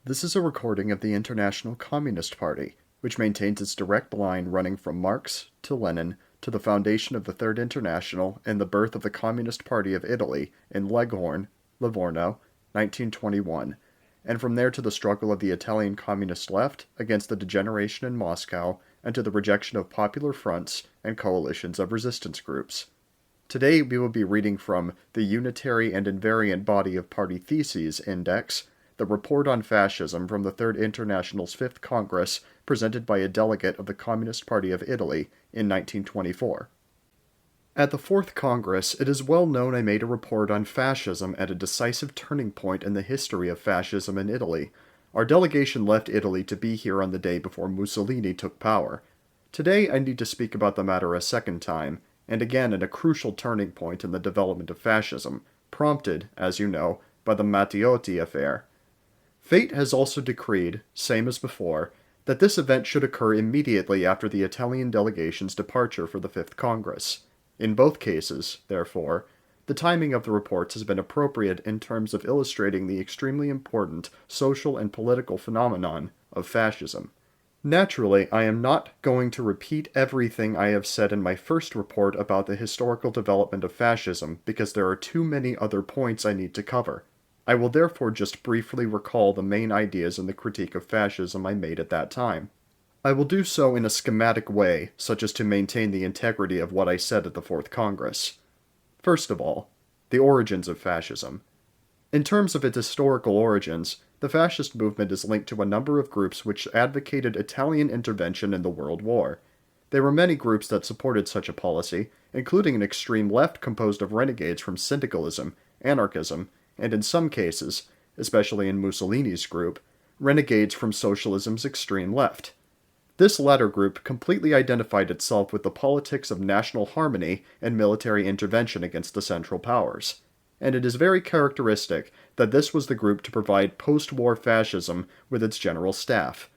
This is a recording of the International Communist Party, which maintains its direct line running from Marx to Lenin to the foundation of the Third International and the birth of the Communist Party of Italy in Leghorn, Livorno, 1921, and from there to the struggle of the Italian communist left against the degeneration in Moscow and to the rejection of popular fronts and coalitions of resistance groups. Today we will be reading from the Unitary and Invariant Body of Party Theses Index, the Report on Fascism from the Third International's Fifth Congress, presented by a delegate of the Communist Party of Italy in 1924. At the Fourth Congress, it is well known I made a report on fascism at a decisive turning point in the history of fascism in Italy. Our delegation left Italy to be here on the day before Mussolini took power. Today I need to speak about the matter a second time, and again at a crucial turning point in the development of fascism, prompted, as you know, by the Matteotti affair. Fate has also decreed, same as before, that this event should occur immediately after the Italian delegation's departure for the Fifth Congress. In both cases, therefore, the timing of the reports has been appropriate in terms of illustrating the extremely important social and political phenomenon of fascism. Naturally, I am not going to repeat everything I have said in my first report about the historical development of fascism because there are too many other points I need to cover. I will therefore just briefly recall the main ideas in the critique of fascism I made at that time. I will do so in a schematic way, such as to maintain the integrity of what I said at the Fourth Congress. First of all, the origins of fascism. In terms of its historical origins, the fascist movement is linked to a number of groups which advocated Italian intervention in the World War. There were many groups that supported such a policy, including an extreme left composed of renegades from syndicalism, anarchism, and in some cases, especially in Mussolini's group, renegades from socialism's extreme left. This latter group completely identified itself with the politics of national harmony and military intervention against the Central Powers, and it is very characteristic that this was the group to provide post-war fascism with its general staff.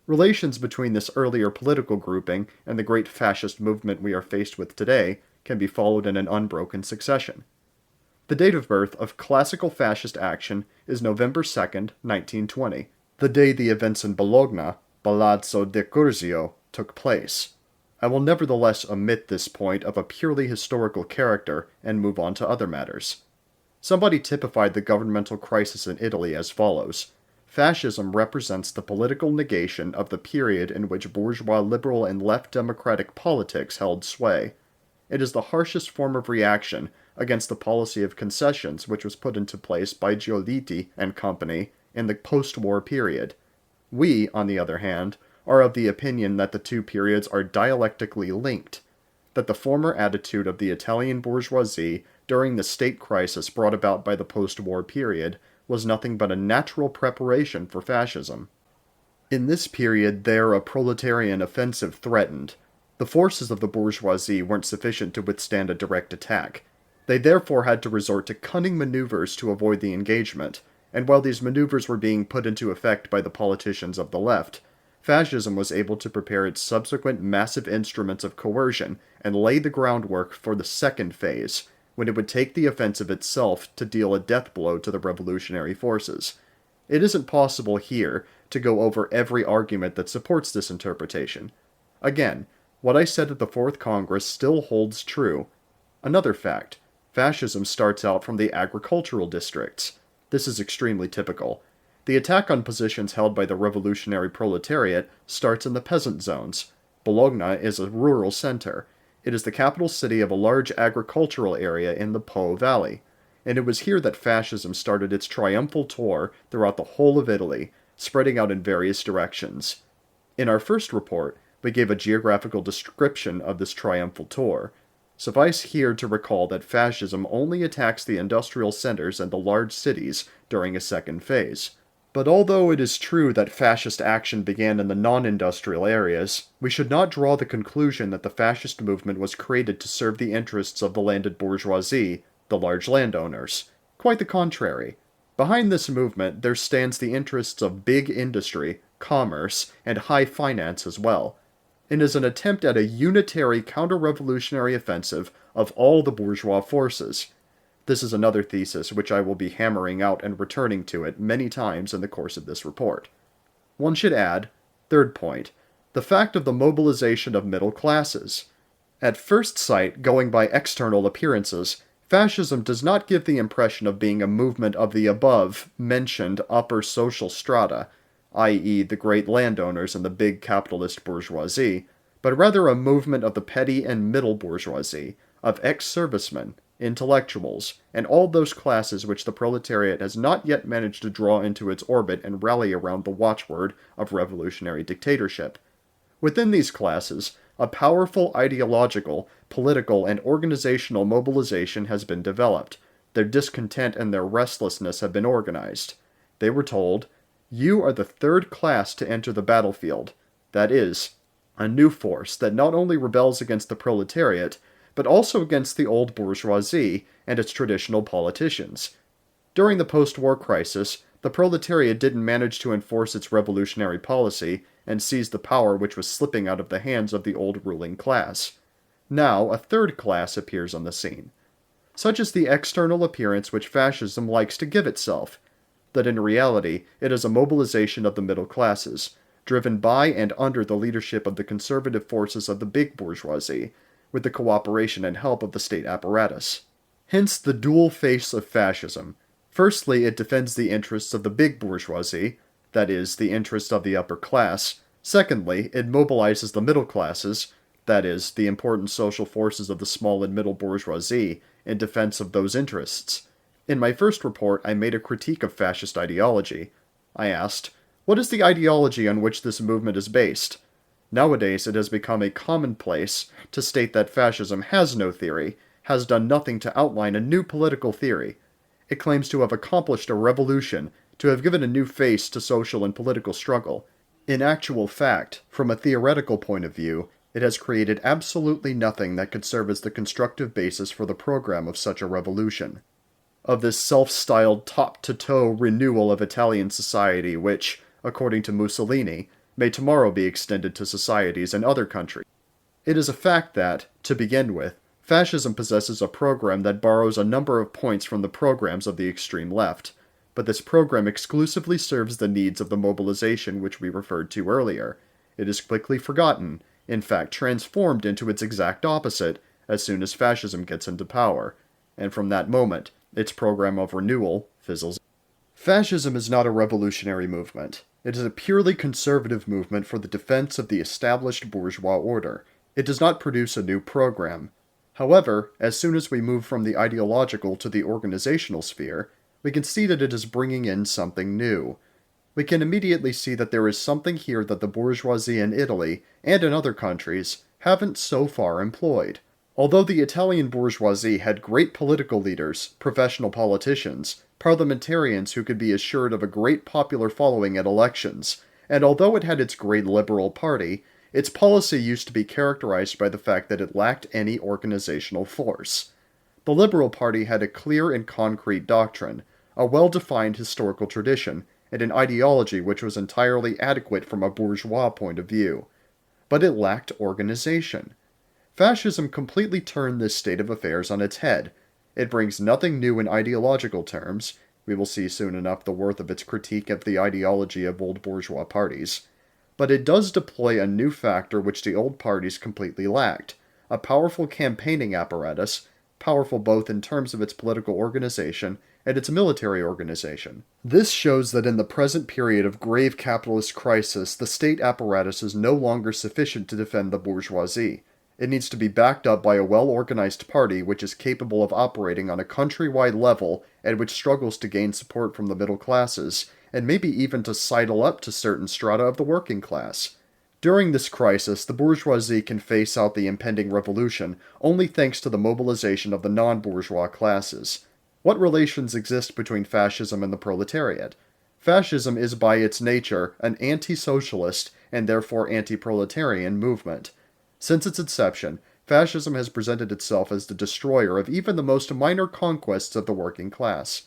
Relations between this earlier political grouping and the great fascist movement we are faced with today can be followed in an unbroken succession. The date of birth of classical fascist action is November 2nd, 1920, the day the events in Bologna, Palazzo de Curzio, took place. I will nevertheless omit this point of a purely historical character and move on to other matters. Somebody typified the governmental crisis in Italy as follows. Fascism represents the political negation of the period in which bourgeois liberal and left democratic politics held sway. It is the harshest form of reaction against the policy of concessions which was put into place by Giolitti and company in the post-war period. We, on the other hand, are of the opinion that the two periods are dialectically linked, that the former attitude of the Italian bourgeoisie during the state crisis brought about by the post-war period was nothing but a natural preparation for fascism. In this period there a proletarian offensive threatened. The forces of the bourgeoisie weren't sufficient to withstand a direct attack. They therefore had to resort to cunning maneuvers to avoid the engagement, and while these maneuvers were being put into effect by the politicians of the left, fascism was able to prepare its subsequent massive instruments of coercion and lay the groundwork for the second phase, when it would take the offensive itself to deal a death blow to the revolutionary forces. It isn't possible here to go over every argument that supports this interpretation. Again, what I said at the Fourth Congress still holds true. Another fact. Fascism starts out from the agricultural districts. This is extremely typical. The attack on positions held by the revolutionary proletariat starts in the peasant zones. Bologna is a rural center. It is the capital city of a large agricultural area in the Po Valley, and it was here that fascism started its triumphal tour throughout the whole of Italy, spreading out in various directions. In our first report, we gave a geographical description of this triumphal tour. Suffice here to recall that fascism only attacks the industrial centers and the large cities during a second phase. But although it is true that fascist action began in the non-industrial areas, we should not draw the conclusion that the fascist movement was created to serve the interests of the landed bourgeoisie, the large landowners. Quite the contrary. Behind this movement there stands the interests of big industry, commerce, and high finance as well. It is an attempt at a unitary counter-revolutionary offensive of all the bourgeois forces. This is another thesis which I will be hammering out and returning to it many times in the course of this report. One should add, third point, the fact of the mobilization of middle classes. At first sight, going by external appearances, fascism does not give the impression of being a movement of the above-mentioned upper social strata, i.e. the great landowners and the big capitalist bourgeoisie, but rather a movement of the petty and middle bourgeoisie, of ex-servicemen, intellectuals, and all those classes which the proletariat has not yet managed to draw into its orbit and rally around the watchword of revolutionary dictatorship. Within these classes, a powerful ideological, political, and organizational mobilization has been developed. Their discontent and their restlessness have been organized. They were told, "You are the third class to enter the battlefield." That is, a new force that not only rebels against the proletariat, but also against the old bourgeoisie and its traditional politicians. During the post-war crisis, the proletariat didn't manage to enforce its revolutionary policy and seize the power which was slipping out of the hands of the old ruling class. Now, a third class appears on the scene. Such is the external appearance which fascism likes to give itself, that in reality it is a mobilization of the middle classes, driven by and under the leadership of the conservative forces of the big bourgeoisie, with the cooperation and help of the state apparatus. Hence the dual face of fascism. Firstly, it defends the interests of the big bourgeoisie, that is, the interests of the upper class. Secondly, it mobilizes the middle classes, that is, the important social forces of the small and middle bourgeoisie, in defense of those interests. In my first report, I made a critique of fascist ideology. I asked, what is the ideology on which this movement is based? Nowadays, it has become a commonplace to state that fascism has no theory, has done nothing to outline a new political theory. It claims to have accomplished a revolution, to have given a new face to social and political struggle. In actual fact, from a theoretical point of view, it has created absolutely nothing that could serve as the constructive basis for the program of such a revolution. Of this self-styled top-to-toe renewal of Italian society which, according to Mussolini, may tomorrow be extended to societies in other countries. It is a fact that, to begin with, fascism possesses a program that borrows a number of points from the programs of the extreme left, but this program exclusively serves the needs of the mobilization which we referred to earlier. It is quickly forgotten, in fact transformed into its exact opposite, as soon as fascism gets into power, and from that moment, its program of renewal fizzles. Fascism is not a revolutionary movement. It is a purely conservative movement for the defense of the established bourgeois order. It does not produce a new program. However, as soon as we move from the ideological to the organizational sphere, we can see that it is bringing in something new. We can immediately see that there is something here that the bourgeoisie in Italy, and in other countries, haven't so far employed. Although the Italian bourgeoisie had great political leaders, professional politicians, parliamentarians who could be assured of a great popular following at elections, and although it had its great liberal party, its policy used to be characterized by the fact that it lacked any organizational force. The Liberal Party had a clear and concrete doctrine, a well-defined historical tradition, and an ideology which was entirely adequate from a bourgeois point of view. But it lacked organization. Fascism completely turned this state of affairs on its head. It brings nothing new in ideological terms. We will see soon enough the worth of its critique of the ideology of old bourgeois parties. But it does deploy a new factor which the old parties completely lacked, a powerful campaigning apparatus, powerful both in terms of its political organization and its military organization. This shows that in the present period of grave capitalist crisis, the state apparatus is no longer sufficient to defend the bourgeoisie. It needs to be backed up by a well-organized party which is capable of operating on a countrywide level and which struggles to gain support from the middle classes, and maybe even to sidle up to certain strata of the working class. During this crisis, the bourgeoisie can face out the impending revolution only thanks to the mobilization of the non-bourgeois classes. What relations exist between fascism and the proletariat? Fascism is by its nature an anti-socialist and therefore anti-proletarian movement. Since its inception, fascism has presented itself as the destroyer of even the most minor conquests of the working class.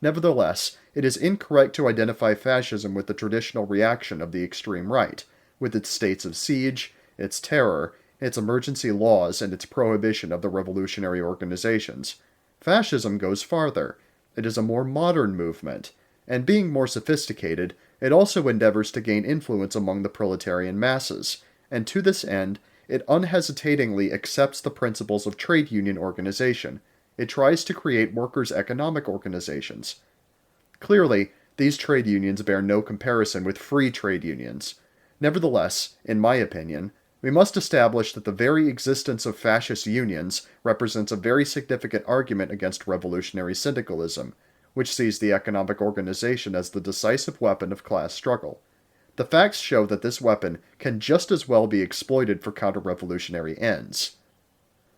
Nevertheless, it is incorrect to identify fascism with the traditional reaction of the extreme right, with its states of siege, its terror, its emergency laws, and its prohibition of the revolutionary organizations. Fascism goes farther. It is a more modern movement, and being more sophisticated, it also endeavors to gain influence among the proletarian masses, and to this end, it unhesitatingly accepts the principles of trade union organization. It tries to create workers' economic organizations. Clearly, these trade unions bear no comparison with free trade unions. Nevertheless, in my opinion, we must establish that the very existence of fascist unions represents a very significant argument against revolutionary syndicalism, which sees the economic organization as the decisive weapon of class struggle. The facts show that this weapon can just as well be exploited for counter-revolutionary ends.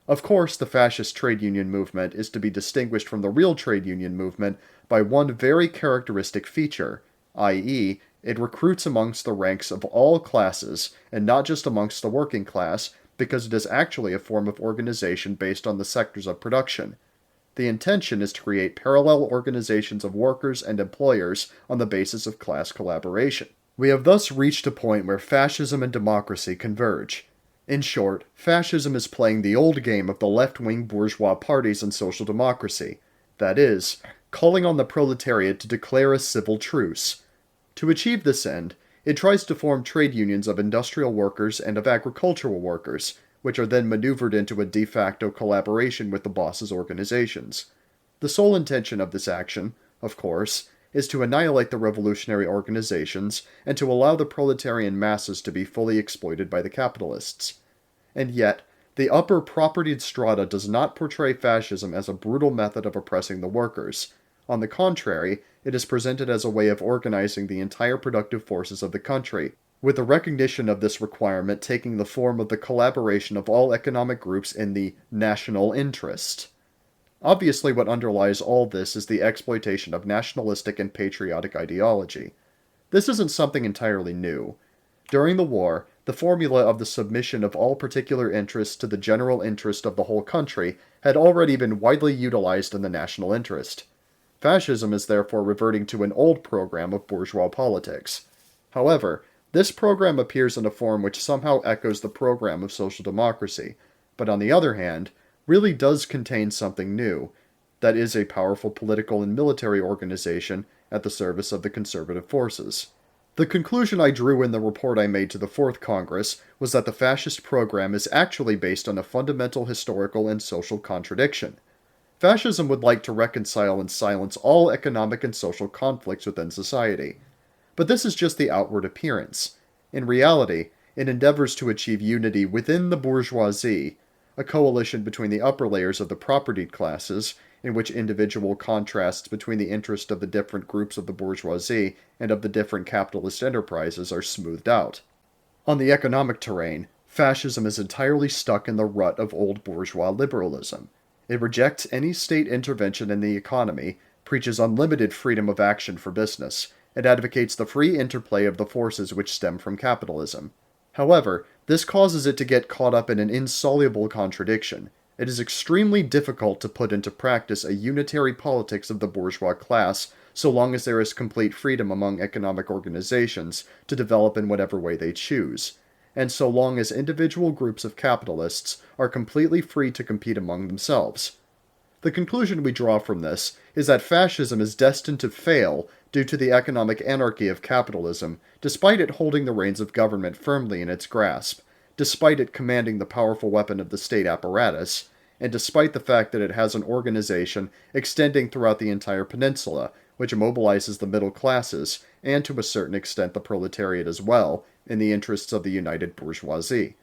Of course, the fascist trade union movement is to be distinguished from the real trade union movement by one very characteristic feature, i.e., it recruits amongst the ranks of all classes, and not just amongst the working class, because it is actually a form of organization based on the sectors of production. The intention is to create parallel organizations of workers and employers on the basis of class collaboration. We have thus reached a point where fascism and democracy converge. In short, fascism is playing the old game of the left-wing bourgeois parties and social democracy, that is, calling on the proletariat to declare a civil truce. To achieve this end, it tries to form trade unions of industrial workers and of agricultural workers, which are then maneuvered into a de facto collaboration with the boss's organizations. The sole intention of this action, of course, is to annihilate the revolutionary organizations and to allow the proletarian masses to be fully exploited by the capitalists. And yet, the upper propertied strata does not portray fascism as a brutal method of oppressing the workers. On the contrary, it is presented as a way of organizing the entire productive forces of the country, with the recognition of this requirement taking the form of the collaboration of all economic groups in the national interest. Obviously, what underlies all this is the exploitation of nationalistic and patriotic ideology. This isn't something entirely new. During the war, the formula of the submission of all particular interests to the general interest of the whole country had already been widely utilized in the national interest. Fascism is therefore reverting to an old program of bourgeois politics. However, this program appears in a form which somehow echoes the program of social democracy, but on the other hand, really does contain something new, that is a powerful political and military organization at the service of the conservative forces. The conclusion I drew in the report I made to the Fourth Congress was that the fascist program is actually based on a fundamental historical and social contradiction. Fascism would like to reconcile and silence all economic and social conflicts within society. But this is just the outward appearance. In reality, it endeavors to achieve unity within the bourgeoisie, a coalition between the upper layers of the propertied classes, in which individual contrasts between the interest of the different groups of the bourgeoisie and of the different capitalist enterprises are smoothed out. On the economic terrain, fascism is entirely stuck in the rut of old bourgeois liberalism. It rejects any state intervention in the economy, preaches unlimited freedom of action for business, and advocates the free interplay of the forces which stem from capitalism. However, this causes it to get caught up in an insoluble contradiction. It is extremely difficult to put into practice a unitary politics of the bourgeois class so long as there is complete freedom among economic organizations to develop in whatever way they choose, and so long as individual groups of capitalists are completely free to compete among themselves. The conclusion we draw from this is that fascism is destined to fail due to the economic anarchy of capitalism, despite it holding the reins of government firmly in its grasp, despite it commanding the powerful weapon of the state apparatus, and despite the fact that it has an organization extending throughout the entire peninsula, which mobilizes the middle classes, and to a certain extent the proletariat as well, in the interests of the united bourgeoisie.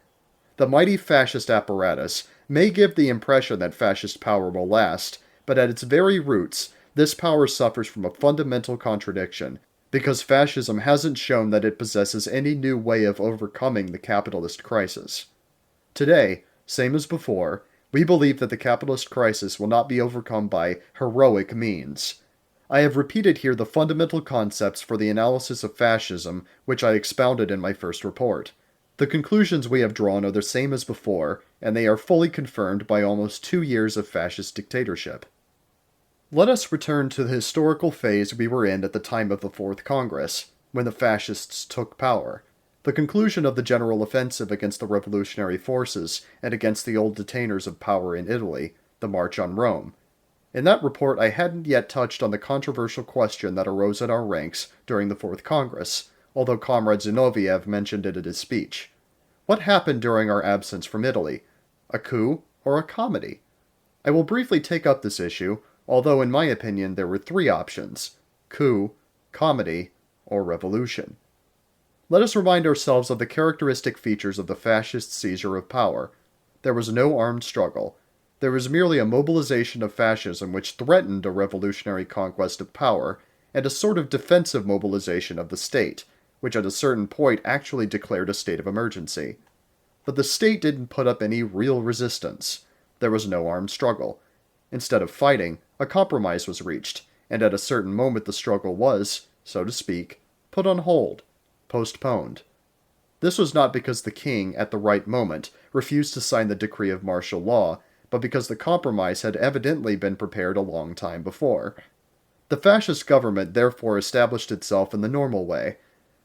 The mighty fascist apparatus may give the impression that fascist power will last, but at its very roots, this power suffers from a fundamental contradiction, because fascism hasn't shown that it possesses any new way of overcoming the capitalist crisis. Today, same as before, we believe that the capitalist crisis will not be overcome by heroic means. I have repeated here the fundamental concepts for the analysis of fascism which I expounded in my first report. The conclusions we have drawn are the same as before, and they are fully confirmed by almost 2 years of fascist dictatorship. Let us return to the historical phase we were in at the time of the Fourth Congress, when the fascists took power. The conclusion of the general offensive against the revolutionary forces and against the old detainers of power in Italy, the March on Rome. In that report, I hadn't yet touched on the controversial question that arose in our ranks during the Fourth Congress, although Comrade Zinoviev mentioned it in his speech. What happened during our absence from Italy? A coup or a comedy? I will briefly take up this issue, although in my opinion there were three options: coup, comedy, or revolution. Let us remind ourselves of the characteristic features of the fascist seizure of power. There was no armed struggle. There was merely a mobilization of fascism which threatened a revolutionary conquest of power, and a sort of defensive mobilization of the state, which at a certain point actually declared a state of emergency. But the state didn't put up any real resistance. There was no armed struggle. Instead of fighting, a compromise was reached, and at a certain moment the struggle was, so to speak, put on hold, postponed. This was not because the king, at the right moment, refused to sign the decree of martial law, but because the compromise had evidently been prepared a long time before. The fascist government therefore established itself in the normal way.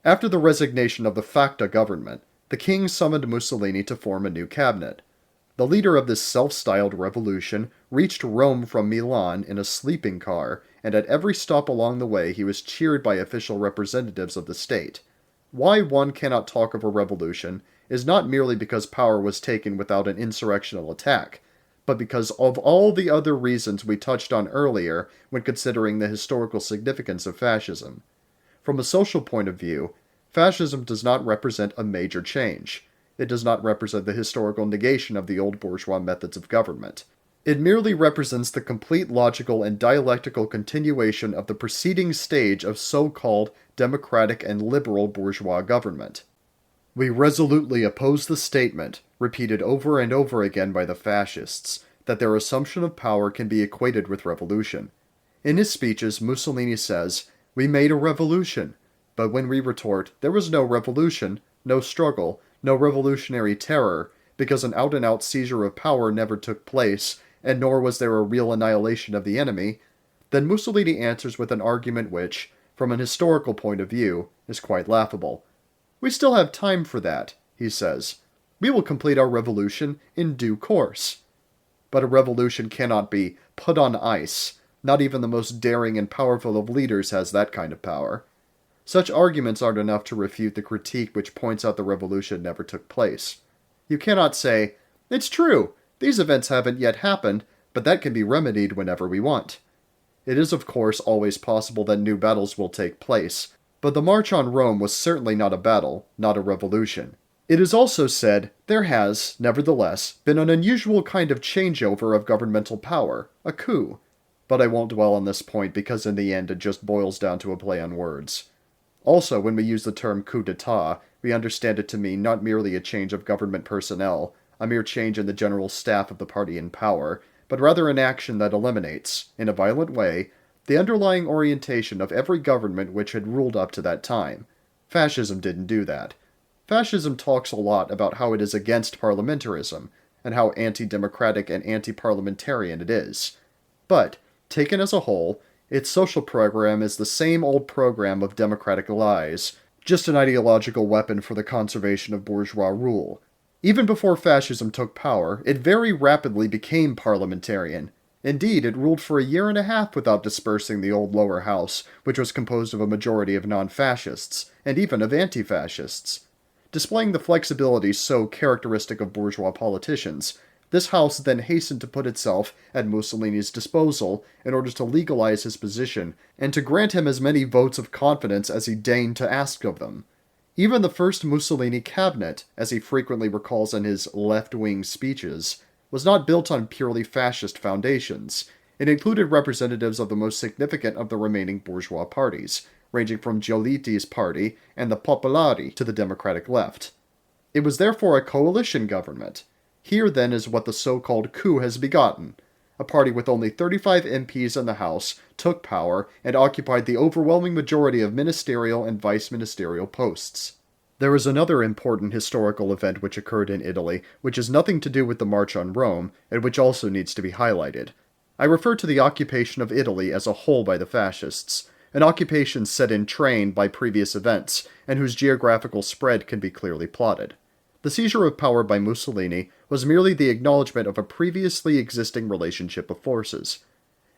After the resignation of the Facta government, the king summoned Mussolini to form a new cabinet. The leader of this self-styled revolution reached Rome from Milan in a sleeping car, and at every stop along the way he was cheered by official representatives of the state. Why one cannot talk of a revolution is not merely because power was taken without an insurrectional attack, but because of all the other reasons we touched on earlier when considering the historical significance of fascism. From a social point of view, fascism does not represent a major change. It does not represent the historical negation of the old bourgeois methods of government. It merely represents the complete logical and dialectical continuation of the preceding stage of so-called democratic and liberal bourgeois government. We resolutely oppose the statement, repeated over and over again by the fascists, that their assumption of power can be equated with revolution. In his speeches, Mussolini says, "We made a revolution," but when we retort, there was no revolution, no struggle, no revolutionary terror, because an out-and-out seizure of power never took place, and nor was there a real annihilation of the enemy, then Mussolini answers with an argument which, from an historical point of view, is quite laughable. "We still have time for that," he says. "We will complete our revolution in due course." But a revolution cannot be put on ice. Not even the most daring and powerful of leaders has that kind of power. Such arguments aren't enough to refute the critique which points out the revolution never took place. You cannot say, "It's true, these events haven't yet happened, but that can be remedied whenever we want." It is of course always possible that new battles will take place, but the March on Rome was certainly not a battle, not a revolution. It is also said, there has, nevertheless, been an unusual kind of changeover of governmental power, a coup. But I won't dwell on this point because in the end it just boils down to a play on words. Also, when we use the term coup d'etat, we understand it to mean not merely a change of government personnel, a mere change in the general staff of the party in power, but rather an action that eliminates, in a violent way, the underlying orientation of every government which had ruled up to that time. Fascism didn't do that. Fascism talks a lot about how it is against parliamentarism, and how anti-democratic and anti-parliamentarian it is. But, taken as a whole, its social program is the same old program of democratic lies, just an ideological weapon for the conservation of bourgeois rule. Even before fascism took power, it very rapidly became parliamentarian. Indeed, it ruled for a year and a half without dispersing the old lower house, which was composed of a majority of non-fascists, and even of anti-fascists. Displaying the flexibility so characteristic of bourgeois politicians, this house then hastened to put itself at Mussolini's disposal in order to legalize his position and to grant him as many votes of confidence as he deigned to ask of them. Even the first Mussolini cabinet, as he frequently recalls in his left-wing speeches, was not built on purely fascist foundations. It included representatives of the most significant of the remaining bourgeois parties, ranging from Giolitti's party and the Popolari to the Democratic left. It was therefore a coalition government. Here then is what the so-called coup has begotten. A party with only 35 MPs in the House took power and occupied the overwhelming majority of ministerial and vice-ministerial posts. There is another important historical event which occurred in Italy, which has nothing to do with the March on Rome, and which also needs to be highlighted. I refer to the occupation of Italy as a whole by the fascists, an occupation set in train by previous events, and whose geographical spread can be clearly plotted. The seizure of power by Mussolini was merely the acknowledgement of a previously existing relationship of forces.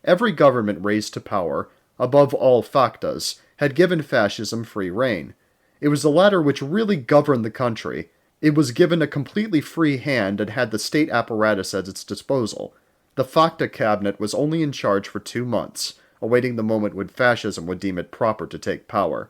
Every government raised to power, above all factas, had given fascism free rein. It was the latter which really governed the country. It was given a completely free hand and had the state apparatus at its disposal. The facta cabinet was only in charge for 2 months, awaiting the moment when fascism would deem it proper to take power.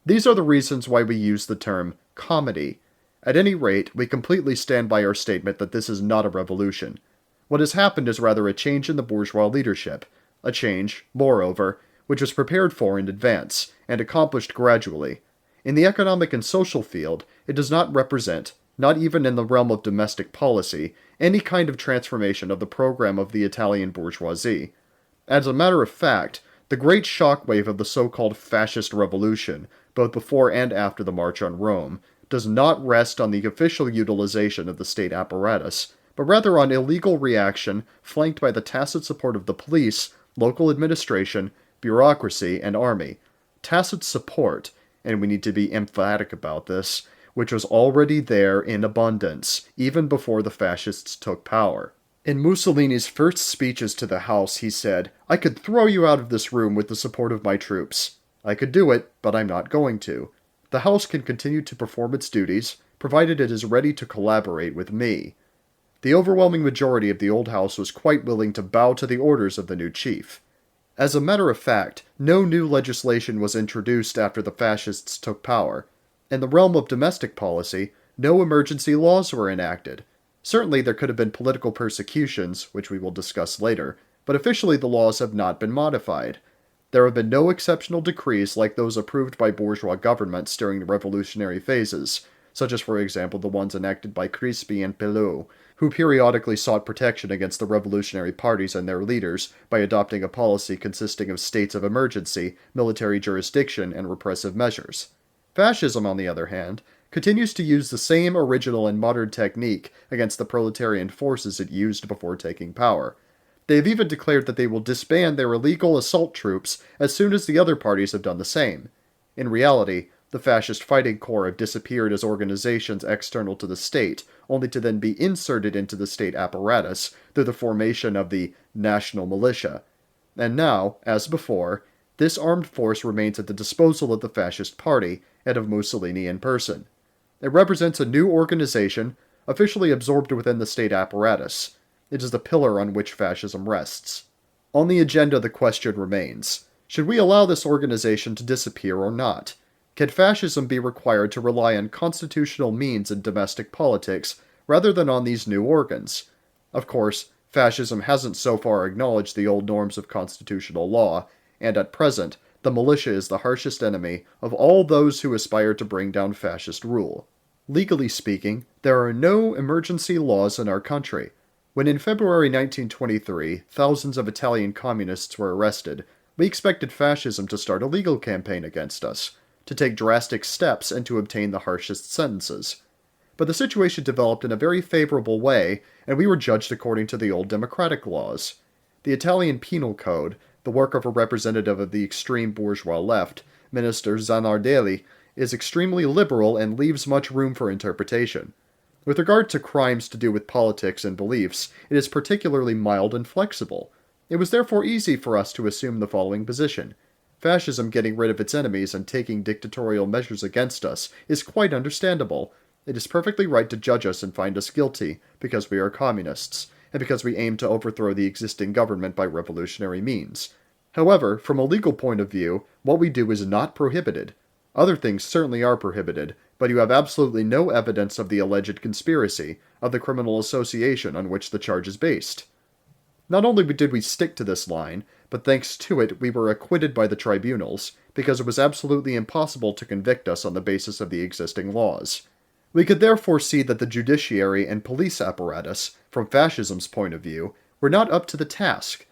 These are the reasons why we use the term comedy. At any rate, we completely stand by our statement that this is not a revolution. What has happened is rather a change in the bourgeois leadership, a change, moreover, which was prepared for in advance, and accomplished gradually. In the economic and social field, it does not represent, not even in the realm of domestic policy, any kind of transformation of the program of the Italian bourgeoisie. As a matter of fact, the great shockwave of the so-called fascist revolution, both before and after the March on Rome, does not rest on the official utilization of the state apparatus, but rather on illegal reaction flanked by the tacit support of the police, local administration, bureaucracy, and army. Tacit support, and we need to be emphatic about this, which was already there in abundance, even before the fascists took power. In Mussolini's first speeches to the House, he said, "I could throw you out of this room with the support of my troops. I could do it, but I'm not going to. The House can continue to perform its duties, provided it is ready to collaborate with me." The overwhelming majority of the old House was quite willing to bow to the orders of the new chief. As a matter of fact, no new legislation was introduced after the fascists took power. In the realm of domestic policy, no emergency laws were enacted. Certainly there could have been political persecutions, which we will discuss later, but officially the laws have not been modified. There have been no exceptional decrees like those approved by bourgeois governments during the revolutionary phases, such as for example the ones enacted by Crispi and Pelot, who periodically sought protection against the revolutionary parties and their leaders by adopting a policy consisting of states of emergency, military jurisdiction, and repressive measures. Fascism, on the other hand, continues to use the same original and modern technique against the proletarian forces it used before taking power. They have even declared that they will disband their illegal assault troops as soon as the other parties have done the same. In reality, the fascist fighting corps have disappeared as organizations external to the state, only to then be inserted into the state apparatus through the formation of the national militia. And now, as before, this armed force remains at the disposal of the fascist party and of Mussolini in person. It represents a new organization, officially absorbed within the state apparatus. It is the pillar on which fascism rests. On the agenda, the question remains, should we allow this organization to disappear or not? Can fascism be required to rely on constitutional means in domestic politics rather than on these new organs? Of course, fascism hasn't so far acknowledged the old norms of constitutional law, and at present, the militia is the harshest enemy of all those who aspire to bring down fascist rule. Legally speaking, there are no emergency laws in our country. When in February 1923, thousands of Italian communists were arrested, we expected fascism to start a legal campaign against us, to take drastic steps and to obtain the harshest sentences. But the situation developed in a very favorable way, and we were judged according to the old democratic laws. The Italian Penal Code, the work of a representative of the extreme bourgeois left, Minister Zanardelli, is extremely liberal and leaves much room for interpretation. With regard to crimes to do with politics and beliefs, it is particularly mild and flexible. It was therefore easy for us to assume the following position. Fascism getting rid of its enemies and taking dictatorial measures against us is quite understandable. It is perfectly right to judge us and find us guilty, because we are communists, and because we aim to overthrow the existing government by revolutionary means. However, from a legal point of view, what we do is not prohibited. Other things certainly are prohibited, but you have absolutely no evidence of the alleged conspiracy, of the criminal association on which the charge is based. Not only did we stick to this line, but thanks to it we were acquitted by the tribunals, because it was absolutely impossible to convict us on the basis of the existing laws. We could therefore see that the judiciary and police apparatus, from fascism's point of view, were not up to the task.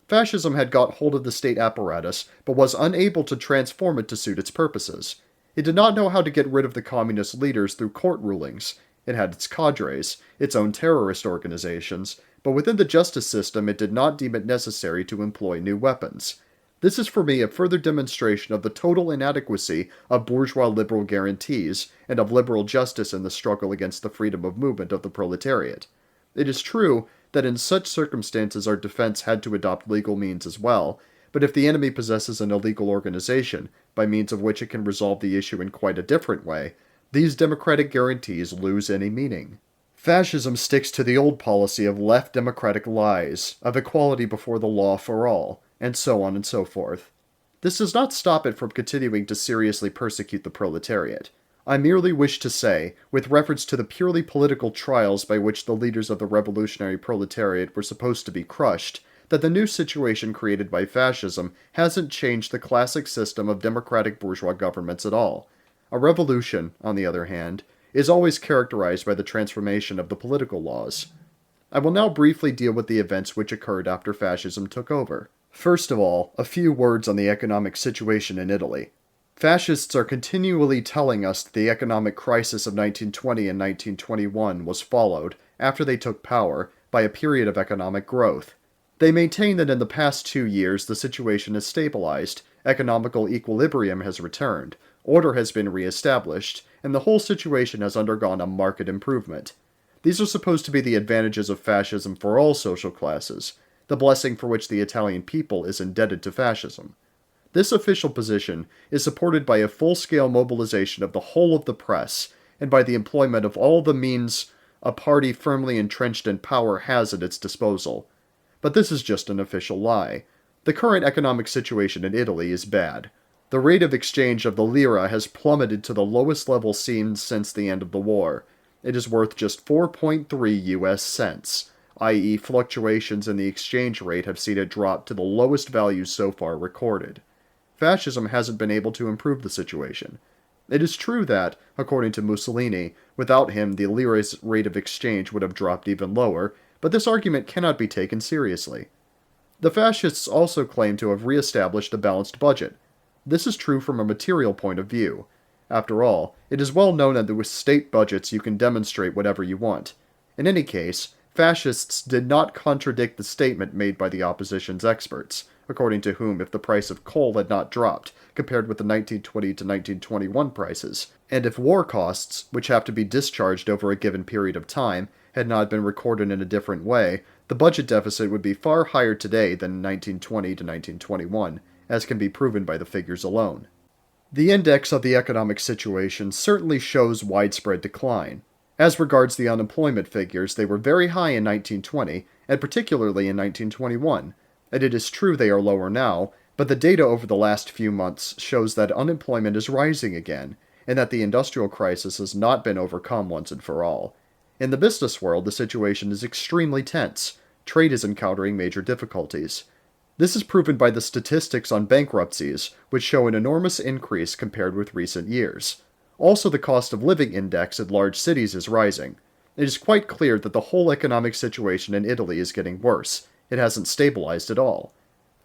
Fascism had got hold of the state apparatus, but was unable to transform it to suit its purposes. It did not know how to get rid of the communist leaders through court rulings. It had its cadres, its own terrorist organizations, but within the justice system it did not deem it necessary to employ new weapons. This is for me a further demonstration of the total inadequacy of bourgeois liberal guarantees and of liberal justice in the struggle against the freedom of movement of the proletariat. It is true that in such circumstances our defense had to adopt legal means as well, but if the enemy possesses an illegal organization, by means of which it can resolve the issue in quite a different way, these democratic guarantees lose any meaning. Fascism sticks to the old policy of left democratic lies, of equality before the law for all, and so on and so forth. This does not stop it from continuing to seriously persecute the proletariat. I merely wish to say, with reference to the purely political trials by which the leaders of the revolutionary proletariat were supposed to be crushed, that the new situation created by fascism hasn't changed the classic system of democratic bourgeois governments at all. A revolution, on the other hand, is always characterized by the transformation of the political laws. I will now briefly deal with the events which occurred after fascism took over. First of all, a few words on the economic situation in Italy. Fascists are continually telling us that the economic crisis of 1920 and 1921 was followed, after they took power, by a period of economic growth. They maintain that in the past 2 years the situation has stabilized, economical equilibrium has returned, order has been re-established, and the whole situation has undergone a marked improvement. These are supposed to be the advantages of fascism for all social classes, the blessing for which the Italian people is indebted to fascism. This official position is supported by a full-scale mobilization of the whole of the press, and by the employment of all the means a party firmly entrenched in power has at its disposal. But this is just an official lie. The current economic situation in Italy is bad. The rate of exchange of the lira has plummeted to the lowest level seen since the end of the war. It is worth just 4.3 US cents, i.e. fluctuations in the exchange rate have seen it drop to the lowest values so far recorded. Fascism hasn't been able to improve the situation. It is true that, according to Mussolini, without him the lira's rate of exchange would have dropped even lower, but this argument cannot be taken seriously. The fascists also claim to have re-established a balanced budget. This is true from a material point of view. After all, it is well known that with state budgets you can demonstrate whatever you want. In any case, fascists did not contradict the statement made by the opposition's experts, according to whom if the price of coal had not dropped, compared with the 1920 to 1921 prices, and if war costs, which have to be discharged over a given period of time, had not been recorded in a different way, the budget deficit would be far higher today than in 1920 to 1921, as can be proven by the figures alone. The index of the economic situation certainly shows widespread decline. As regards the unemployment figures, they were very high in 1920, and particularly in 1921, and it is true they are lower now, but the data over the last few months shows that unemployment is rising again, and that the industrial crisis has not been overcome once and for all. In the business world, the situation is extremely tense. Trade is encountering major difficulties. This is proven by the statistics on bankruptcies, which show an enormous increase compared with recent years. Also, the cost of living index in large cities is rising. It is quite clear that the whole economic situation in Italy is getting worse. It hasn't stabilized at all.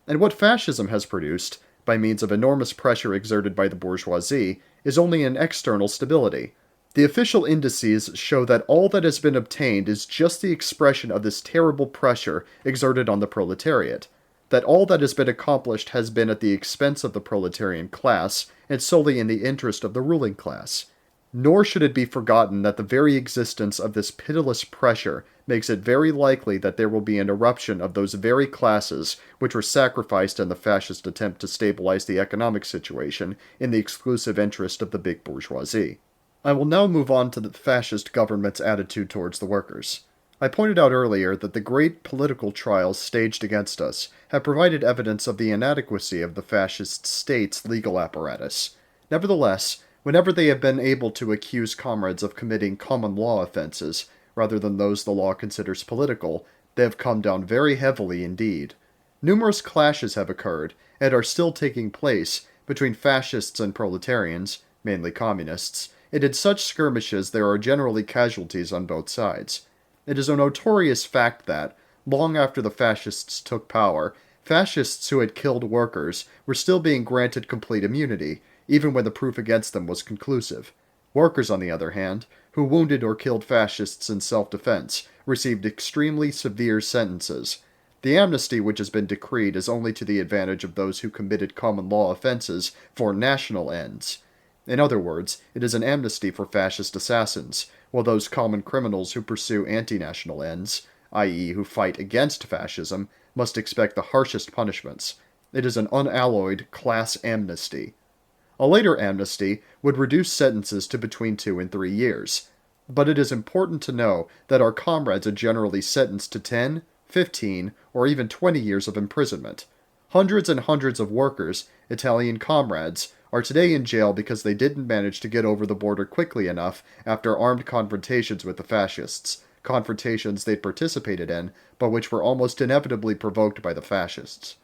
And what fascism has produced, by means of enormous pressure exerted by the bourgeoisie, is only an external stability. The official indices show that all that has been obtained is just the expression of this terrible pressure exerted on the proletariat, that all that has been accomplished has been at the expense of the proletarian class, and solely in the interest of the ruling class. Nor should it be forgotten that the very existence of this pitiless pressure makes it very likely that there will be an eruption of those very classes which were sacrificed in the fascist attempt to stabilize the economic situation in the exclusive interest of the big bourgeoisie. I will now move on to the fascist government's attitude towards the workers. I pointed out earlier that the great political trials staged against us have provided evidence of the inadequacy of the fascist state's legal apparatus. Nevertheless, whenever they have been able to accuse comrades of committing common law offenses, rather than those the law considers political, they have come down very heavily indeed. Numerous clashes have occurred, and are still taking place, between fascists and proletarians, mainly communists, and in such skirmishes there are generally casualties on both sides. It is a notorious fact that, long after the fascists took power, fascists who had killed workers were still being granted complete immunity, even when the proof against them was conclusive. Workers, on the other hand, who wounded or killed fascists in self-defense, received extremely severe sentences. The amnesty which has been decreed is only to the advantage of those who committed common law offenses for national ends. In other words, it is an amnesty for fascist assassins, while those common criminals who pursue anti-national ends, i.e., who fight against fascism, must expect the harshest punishments. It is an unalloyed class amnesty. A later amnesty would reduce sentences to between 2 and 3 years. But it is important to know that our comrades are generally sentenced to 10, 15, or even 20 years of imprisonment. Hundreds and hundreds of workers, Italian comrades, are today in jail because they didn't manage to get over the border quickly enough after armed confrontations with the fascists, confrontations they'd participated in, but which were almost inevitably provoked by the fascists.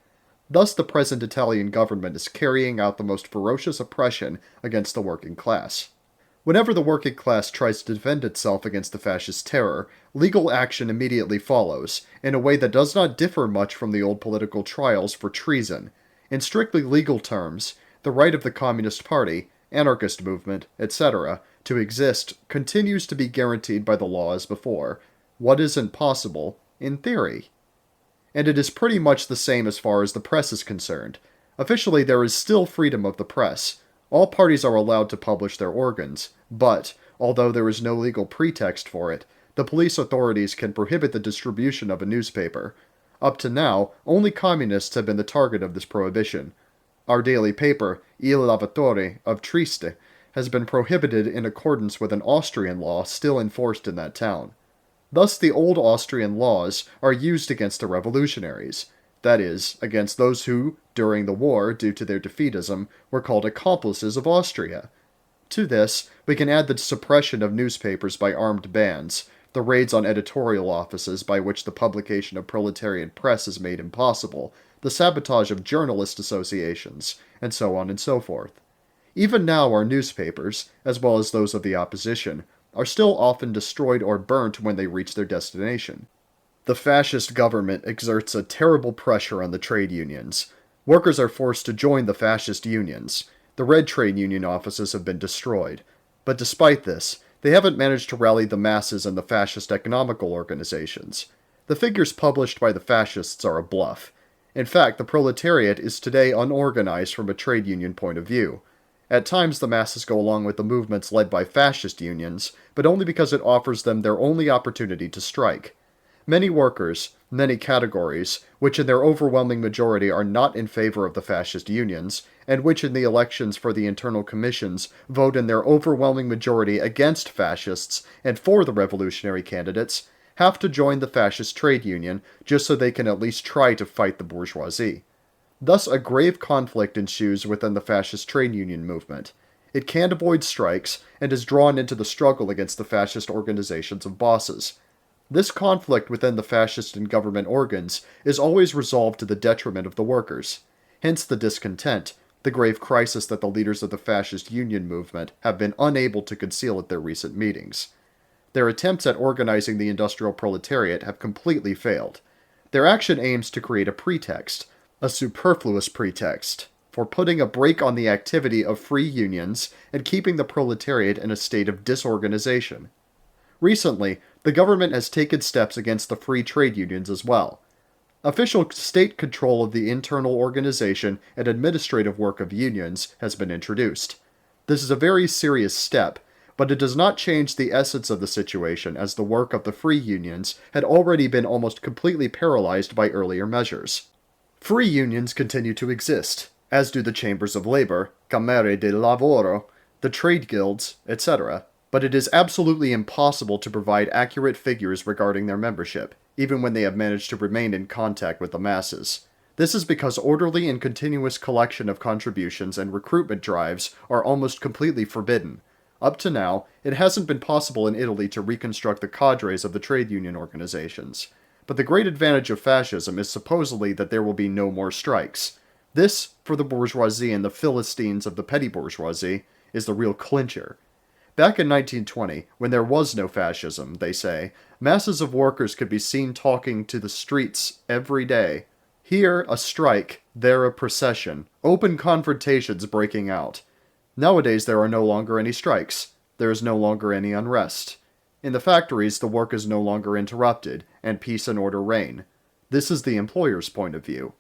Thus the present Italian government is carrying out the most ferocious oppression against the working class. Whenever the working class tries to defend itself against the fascist terror, legal action immediately follows, in a way that does not differ much from the old political trials for treason. In strictly legal terms, the right of the Communist Party, anarchist movement, etc., to exist continues to be guaranteed by the law as before. What isn't possible, in theory. And it is pretty much the same as far as the press is concerned. Officially, there is still freedom of the press. All parties are allowed to publish their organs, but, although there is no legal pretext for it, the police authorities can prohibit the distribution of a newspaper. Up to now, only communists have been the target of this prohibition. Our daily paper, Il Lavatore of Trieste, has been prohibited in accordance with an Austrian law still enforced in that town. Thus the old Austrian laws are used against the revolutionaries, that is, against those who, during the war, due to their defeatism, were called accomplices of Austria. To this, we can add the suppression of newspapers by armed bands, the raids on editorial offices by which the publication of proletarian press is made impossible, the sabotage of journalist associations, and so on and so forth. Even now our newspapers, as well as those of the opposition, are still often destroyed or burnt when they reach their destination. The fascist government exerts a terrible pressure on the trade unions. Workers are forced to join the fascist unions. The red trade union offices have been destroyed. But despite this, they haven't managed to rally the masses and the fascist economical organizations. The figures published by the fascists are a bluff. In fact, the proletariat is today unorganized from a trade union point of view. At times the masses go along with the movements led by fascist unions, but only because it offers them their only opportunity to strike. Many workers, many categories, which in their overwhelming majority are not in favor of the fascist unions, and which in the elections for the internal commissions vote in their overwhelming majority against fascists and for the revolutionary candidates, have to join the fascist trade union just so they can at least try to fight the bourgeoisie. Thus a grave conflict ensues within the fascist trade union movement. It can't avoid strikes, and is drawn into the struggle against the fascist organizations of bosses. This conflict within the fascist and government organs is always resolved to the detriment of the workers. Hence the discontent, the grave crisis that the leaders of the fascist union movement have been unable to conceal at their recent meetings. Their attempts at organizing the industrial proletariat have completely failed. Their action aims to create a pretext, a superfluous pretext, for putting a brake on the activity of free unions and keeping the proletariat in a state of disorganization. Recently, the government has taken steps against the free trade unions as well. Official state control of the internal organization and administrative work of unions has been introduced. This is a very serious step, but it does not change the essence of the situation, as the work of the free unions had already been almost completely paralyzed by earlier measures. Free unions continue to exist, as do the chambers of labor, Camere del Lavoro, the trade guilds, etc., but it is absolutely impossible to provide accurate figures regarding their membership, even when they have managed to remain in contact with the masses. This is because orderly and continuous collection of contributions and recruitment drives are almost completely forbidden. Up to now, it hasn't been possible in Italy to reconstruct the cadres of the trade union organizations. But the great advantage of fascism is supposedly that there will be no more strikes. This, for the bourgeoisie and the Philistines of the petty bourgeoisie, is the real clincher. Back in 1920, when there was no fascism, they say, masses of workers could be seen talking to the streets every day. Here a strike, there a procession, open confrontations breaking out. Nowadays there are no longer any strikes. There is no longer any unrest. In the factories, the work is no longer interrupted, and peace and order reign. This is the employer's point of view.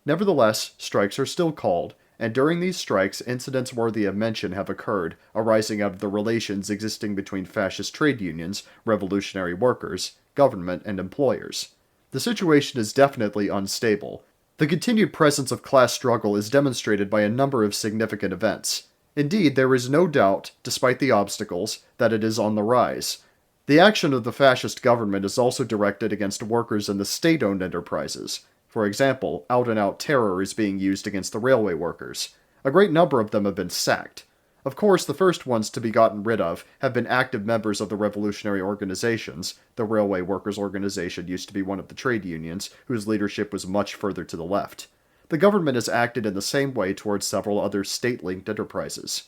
Nevertheless, strikes are still called, and during these strikes, incidents worthy of mention have occurred, arising out of the relations existing between fascist trade unions, revolutionary workers, government, and employers. The situation is definitely unstable. The continued presence of class struggle is demonstrated by a number of significant events. Indeed, there is no doubt, despite the obstacles, that it is on the rise. The action of the fascist government is also directed against workers in the state-owned enterprises. For example, out-and-out terror is being used against the railway workers. A great number of them have been sacked. Of course, the first ones to be gotten rid of have been active members of the revolutionary organizations. The Railway Workers' Organization used to be one of the trade unions, whose leadership was much further to the left. The government has acted in the same way towards several other state-linked enterprises.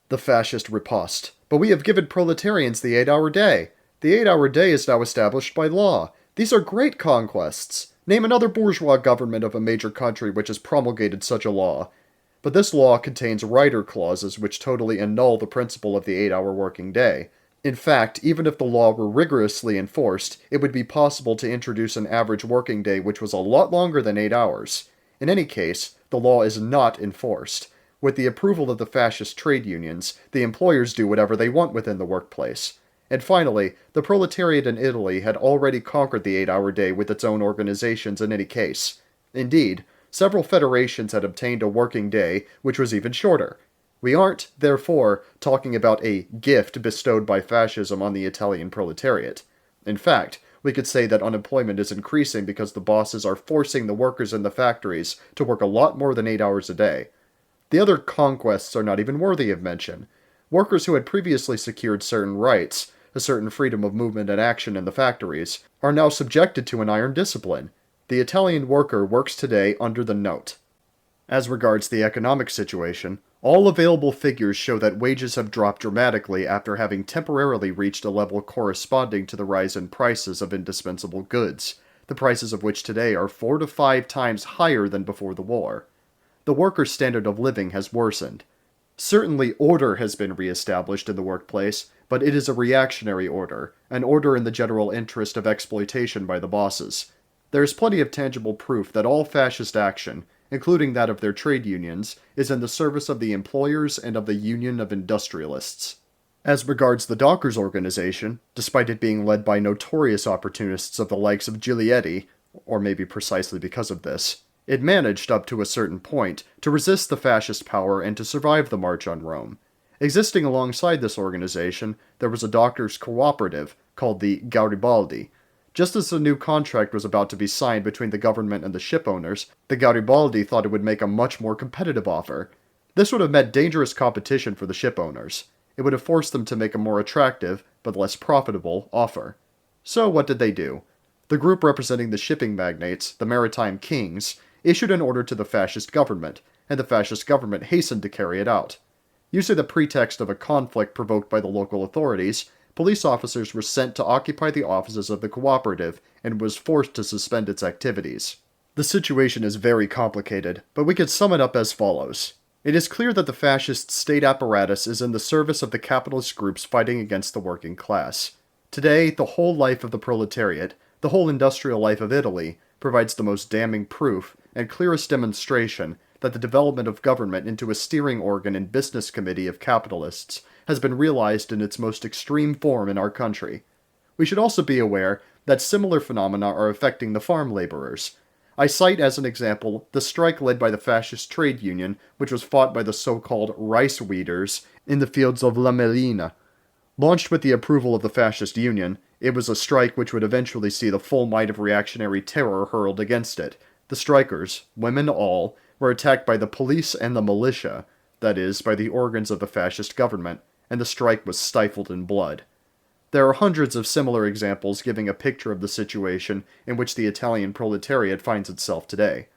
The fascist riposte. But we have given proletarians the 8-hour day. The 8-hour day is now established by law. These are great conquests. Name another bourgeois government of a major country which has promulgated such a law. But this law contains rider clauses which totally annul the principle of the 8-hour working day. In fact, even if the law were rigorously enforced, it would be possible to introduce an average working day which was a lot longer than 8 hours. In any case, the law is not enforced. With the approval of the fascist trade unions, the employers do whatever they want within the workplace. And finally, the proletariat in Italy had already conquered the 8-hour day with its own organizations in any case. Indeed, several federations had obtained a working day which was even shorter. We aren't, therefore, talking about a gift bestowed by fascism on the Italian proletariat. In fact, we could say that unemployment is increasing because the bosses are forcing the workers in the factories to work a lot more than 8 hours a day. The other conquests are not even worthy of mention. Workers who had previously secured certain rights, a certain freedom of movement and action in the factories, are now subjected to an iron discipline. The Italian worker works today under the note. As regards the economic situation, all available figures show that wages have dropped dramatically after having temporarily reached a level corresponding to the rise in prices of indispensable goods, the prices of which today are 4 to 5 times higher than before the war. The worker's standard of living has worsened. Certainly order has been re-established in the workplace, but it is a reactionary order, an order in the general interest of exploitation by the bosses. There is plenty of tangible proof that all fascist action, including that of their trade unions, is in the service of the employers and of the Union of Industrialists. As regards the Dockers organization, despite it being led by notorious opportunists of the likes of Giletti, or maybe precisely because of this, it managed, up to a certain point, to resist the fascist power and to survive the March on Rome. Existing alongside this organization, there was a doctors' cooperative called the Garibaldi. Just as the new contract was about to be signed between the government and the ship owners, the Garibaldi thought it would make a much more competitive offer. This would have meant dangerous competition for the ship owners. It would have forced them to make a more attractive, but less profitable, offer. So what did they do? The group representing the shipping magnates, the maritime kings, issued an order to the fascist government, and the fascist government hastened to carry it out. Using the pretext of a conflict provoked by the local authorities, police officers were sent to occupy the offices of the cooperative and was forced to suspend its activities. The situation is very complicated, but we could sum it up as follows. It is clear that the fascist state apparatus is in the service of the capitalist groups fighting against the working class. Today, the whole life of the proletariat, the whole industrial life of Italy, provides the most damning proof and clearest demonstration that the development of government into a steering organ and business committee of capitalists has been realized in its most extreme form in our country. We should also be aware that similar phenomena are affecting the farm laborers. I cite as an example the strike led by the fascist trade union, which was fought by the so-called rice weeders in the fields of La Melina. Launched with the approval of the fascist union, it was a strike which would eventually see the full might of reactionary terror hurled against it. The strikers, women all, were attacked by the police and the militia, that is, by the organs of the fascist government, and the strike was stifled in blood. There are hundreds of similar examples giving a picture of the situation in which the Italian proletariat finds itself today.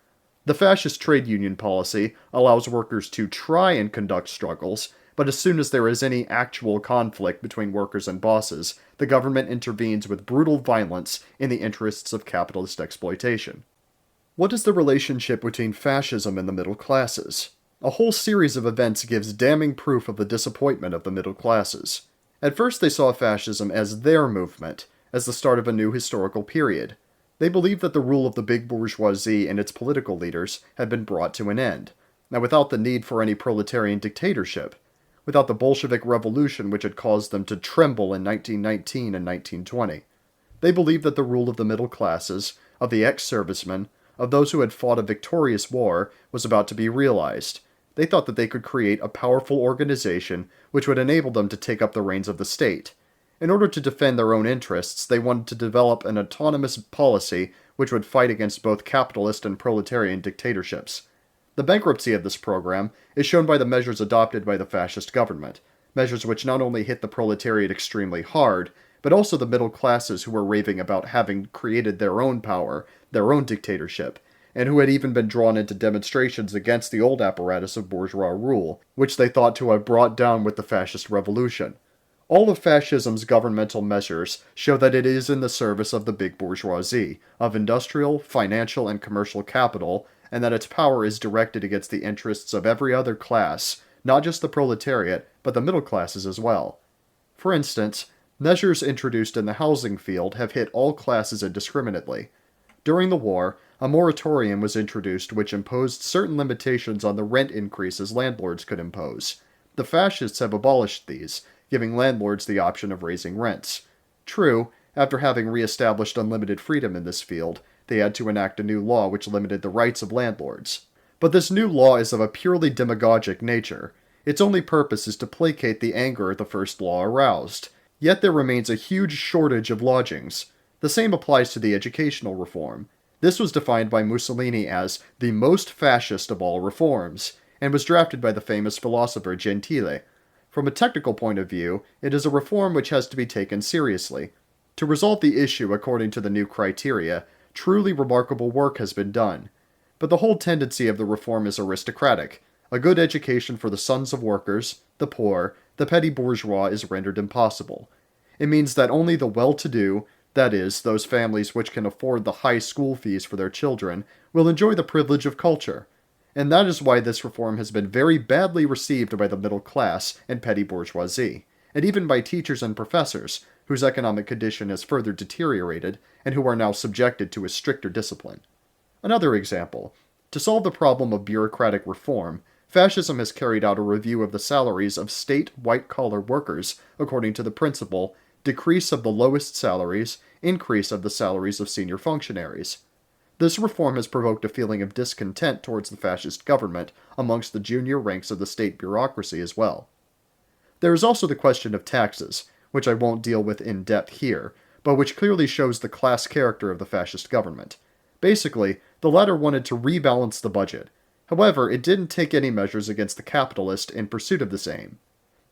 The fascist trade union policy allows workers to try and conduct struggles, but as soon as there is any actual conflict between workers and bosses, the government intervenes with brutal violence in the interests of capitalist exploitation. What is the relationship between fascism and the middle classes? A whole series of events gives damning proof of the disappointment of the middle classes. At first they saw fascism as their movement, as the start of a new historical period. They believed that the rule of the big bourgeoisie and its political leaders had been brought to an end, and without the need for any proletarian dictatorship, without the Bolshevik revolution which had caused them to tremble in 1919 and 1920. They believed that the rule of the middle classes, of the ex-servicemen, of those who had fought a victorious war, was about to be realized. They thought that they could create a powerful organization which would enable them to take up the reins of the state. In order to defend their own interests, they wanted to develop an autonomous policy which would fight against both capitalist and proletarian dictatorships. The bankruptcy of this program is shown by the measures adopted by the fascist government, measures which not only hit the proletariat extremely hard, but also the middle classes who were raving about having created their own power, their own dictatorship, and who had even been drawn into demonstrations against the old apparatus of bourgeois rule, which they thought to have brought down with the fascist revolution. All of fascism's governmental measures show that it is in the service of the big bourgeoisie, of industrial, financial, and commercial capital, and that its power is directed against the interests of every other class, not just the proletariat, but the middle classes as well. For instance, measures introduced in the housing field have hit all classes indiscriminately. During the war, a moratorium was introduced which imposed certain limitations on the rent increases landlords could impose. The fascists have abolished these, giving landlords the option of raising rents. True, after having re-established unlimited freedom in this field, they had to enact a new law which limited the rights of landlords. But this new law is of a purely demagogic nature. Its only purpose is to placate the anger the first law aroused. Yet there remains a huge shortage of lodgings. The same applies to the educational reform. This was defined by Mussolini as the most fascist of all reforms, and was drafted by the famous philosopher Gentile. From a technical point of view, it is a reform which has to be taken seriously. To resolve the issue according to the new criteria, truly remarkable work has been done. But the whole tendency of the reform is aristocratic. A good education for the sons of workers, the poor, the petty bourgeois is rendered impossible. It means that only the well-to-do, that is, those families which can afford the high school fees for their children, will enjoy the privilege of culture. And that is why this reform has been very badly received by the middle class and petty bourgeoisie, and even by teachers and professors, whose economic condition has further deteriorated, and who are now subjected to a stricter discipline. Another example. To solve the problem of bureaucratic reform, fascism has carried out a review of the salaries of state white-collar workers according to the principle decrease of the lowest salaries, increase of the salaries of senior functionaries. This reform has provoked a feeling of discontent towards the fascist government amongst the junior ranks of the state bureaucracy as well. There is also the question of taxes, which I won't deal with in depth here, but which clearly shows the class character of the fascist government. Basically, the latter wanted to rebalance the budget. However, it didn't take any measures against the capitalist in pursuit of this aim.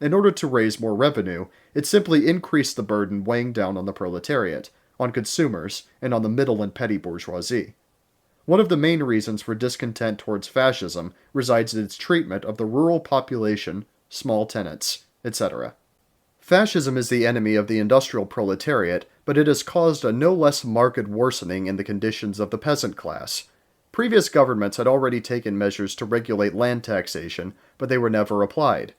In order to raise more revenue, it simply increased the burden weighing down on the proletariat, on consumers, and on the middle and petty bourgeoisie. One of the main reasons for discontent towards fascism resides in its treatment of the rural population, small tenants, etc. Fascism is the enemy of the industrial proletariat, but it has caused a no less marked worsening in the conditions of the peasant class. Previous governments had already taken measures to regulate land taxation, but they were never applied.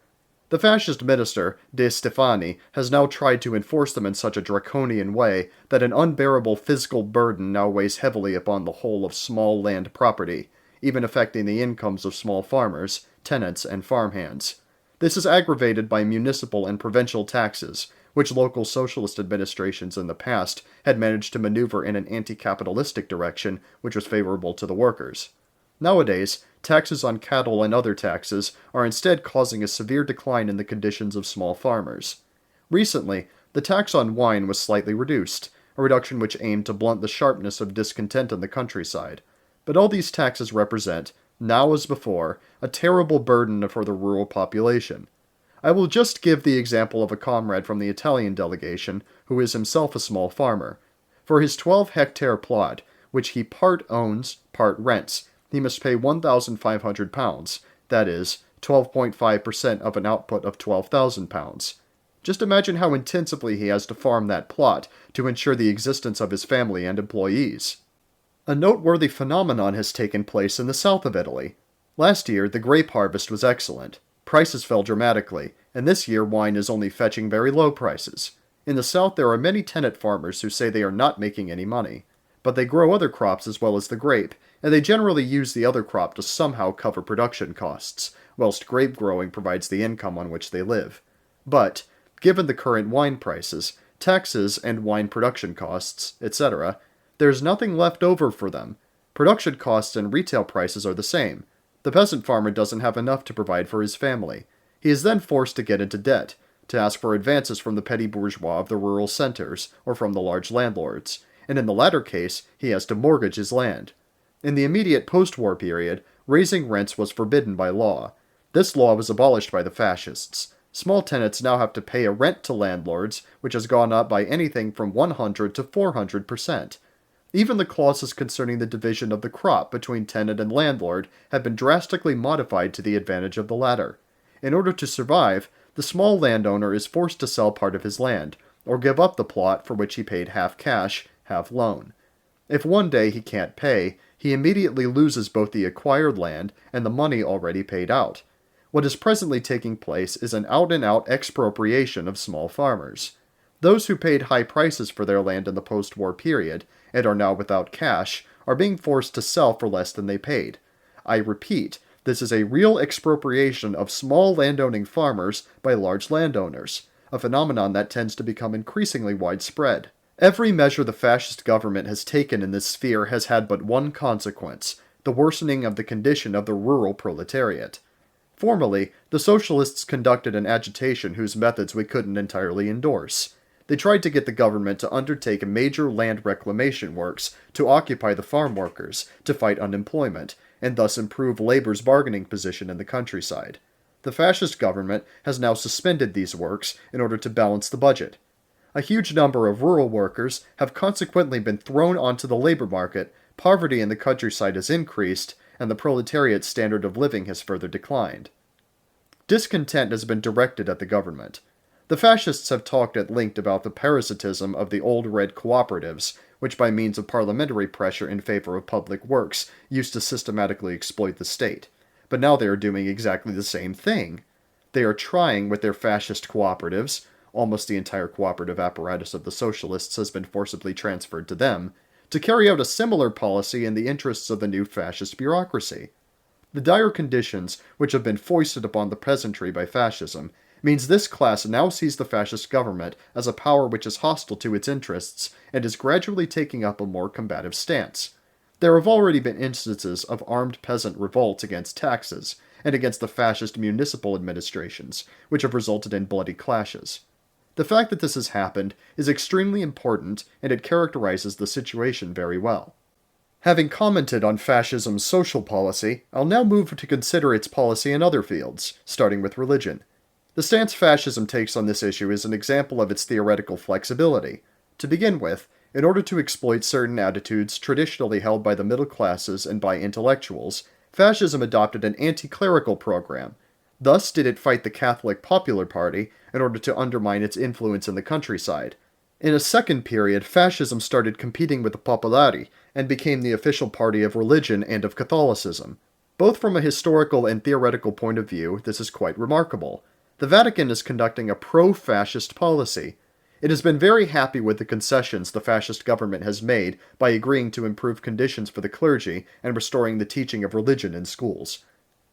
The fascist minister, De Stefani, has now tried to enforce them in such a draconian way that an unbearable physical burden now weighs heavily upon the whole of small land property, even affecting the incomes of small farmers, tenants, and farmhands. This is aggravated by municipal and provincial taxes, which local socialist administrations in the past had managed to maneuver in an anti-capitalistic direction which was favorable to the workers. Nowadays, taxes on cattle and other taxes are instead causing a severe decline in the conditions of small farmers. Recently, the tax on wine was slightly reduced, a reduction which aimed to blunt the sharpness of discontent in the countryside. But all these taxes represent, now as before, a terrible burden for the rural population. I will just give the example of a comrade from the Italian delegation who is himself a small farmer. For his 12-hectare plot, which he part owns, part rents, he must pay £1,500, that is, 12.5% of an output of £12,000. Just imagine how intensively he has to farm that plot to ensure the existence of his family and employees. A noteworthy phenomenon has taken place in the south of Italy. Last year, the grape harvest was excellent. Prices fell dramatically, and this year wine is only fetching very low prices. In the south, there are many tenant farmers who say they are not making any money. But they grow other crops as well as the grape, and they generally use the other crop to somehow cover production costs, whilst grape growing provides the income on which they live. But, given the current wine prices, taxes and wine production costs, etc., there's nothing left over for them. Production costs and retail prices are the same. The peasant farmer doesn't have enough to provide for his family. He is then forced to get into debt, to ask for advances from the petty bourgeois of the rural centers, or from the large landlords, and in the latter case, he has to mortgage his land. In the immediate post-war period, raising rents was forbidden by law. This law was abolished by the fascists. Small tenants now have to pay a rent to landlords, which has gone up by anything from 100 to 400%. Even the clauses concerning the division of the crop between tenant and landlord have been drastically modified to the advantage of the latter. In order to survive, the small landowner is forced to sell part of his land, or give up the plot for which he paid half cash, half loan. If one day he can't pay, he immediately loses both the acquired land and the money already paid out. What is presently taking place is an out-and-out expropriation of small farmers. Those who paid high prices for their land in the post-war period, and are now without cash, are being forced to sell for less than they paid. I repeat, this is a real expropriation of small landowning farmers by large landowners, a phenomenon that tends to become increasingly widespread. Every measure the fascist government has taken in this sphere has had but one consequence: the worsening of the condition of the rural proletariat. Formerly, the socialists conducted an agitation whose methods we couldn't entirely endorse. They tried to get the government to undertake major land reclamation works to occupy the farm workers, to fight unemployment, and thus improve labor's bargaining position in the countryside. The fascist government has now suspended these works in order to balance the budget. A huge number of rural workers have consequently been thrown onto the labor market, poverty in the countryside has increased, and the proletariat's standard of living has further declined. Discontent has been directed at the government. The fascists have talked at length about the parasitism of the old red cooperatives, which by means of parliamentary pressure in favor of public works used to systematically exploit the state. But now they are doing exactly the same thing. They are trying with their fascist cooperatives, almost the entire cooperative apparatus of the socialists has been forcibly transferred to them, to carry out a similar policy in the interests of the new fascist bureaucracy. The dire conditions which have been foisted upon the peasantry by fascism means this class now sees the fascist government as a power which is hostile to its interests and is gradually taking up a more combative stance. There have already been instances of armed peasant revolts against taxes and against the fascist municipal administrations, which have resulted in bloody clashes. The fact that this has happened is extremely important, and it characterizes the situation very well. Having commented on fascism's social policy, I'll now move to consider its policy in other fields, starting with religion. The stance fascism takes on this issue is an example of its theoretical flexibility. To begin with, in order to exploit certain attitudes traditionally held by the middle classes and by intellectuals, fascism adopted an anti-clerical program. Thus did it fight the Catholic Popular Party in order to undermine its influence in the countryside. In a second period, fascism started competing with the Popolari and became the official party of religion and of Catholicism. Both from a historical and theoretical point of view, this is quite remarkable. The Vatican is conducting a pro-fascist policy. It has been very happy with the concessions the fascist government has made by agreeing to improve conditions for the clergy and restoring the teaching of religion in schools.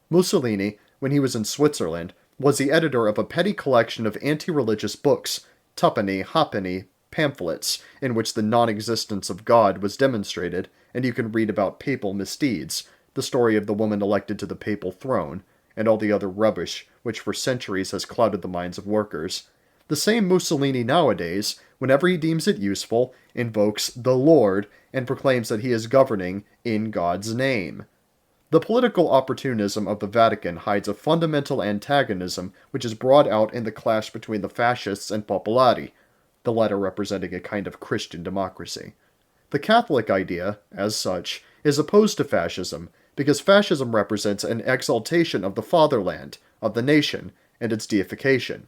Mussolini, when he was in Switzerland, was the editor of a petty collection of anti-religious books, tuppenny, halfpenny pamphlets, in which the non-existence of God was demonstrated, and you can read about papal misdeeds, the story of the woman elected to the papal throne, and all the other rubbish which for centuries has clouded the minds of workers. The same Mussolini nowadays, whenever he deems it useful, invokes the Lord and proclaims that he is governing in God's name. The political opportunism of the Vatican hides a fundamental antagonism which is brought out in the clash between the fascists and Popolari, the latter representing a kind of Christian democracy. The Catholic idea, as such, is opposed to fascism because fascism represents an exaltation of the fatherland, of the nation, and its deification.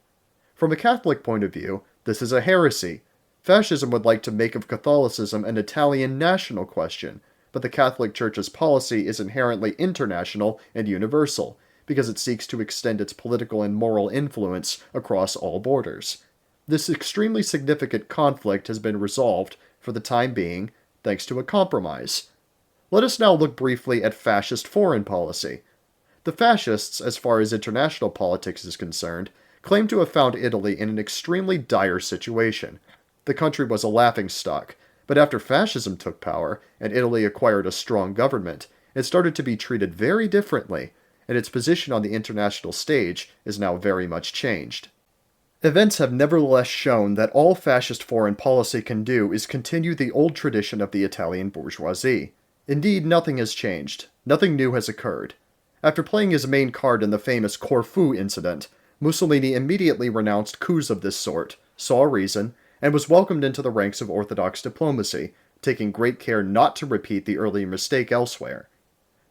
From a Catholic point of view, this is a heresy. Fascism would like to make of Catholicism an Italian national question, but the Catholic Church's policy is inherently international and universal, because it seeks to extend its political and moral influence across all borders. This extremely significant conflict has been resolved, for the time being, thanks to a compromise. Let us now look briefly at fascist foreign policy. The fascists, as far as international politics is concerned, claim to have found Italy in an extremely dire situation. The country was a laughingstock, but after fascism took power and Italy acquired a strong government, it started to be treated very differently, and its position on the international stage is now very much changed. Events have nevertheless shown that all fascist foreign policy can do is continue the old tradition of the Italian bourgeoisie. Indeed, nothing has changed. Nothing new has occurred. After playing his main card in the famous Corfu incident, Mussolini immediately renounced coups of this sort, saw reason, and was welcomed into the ranks of orthodox diplomacy, taking great care not to repeat the earlier mistake elsewhere.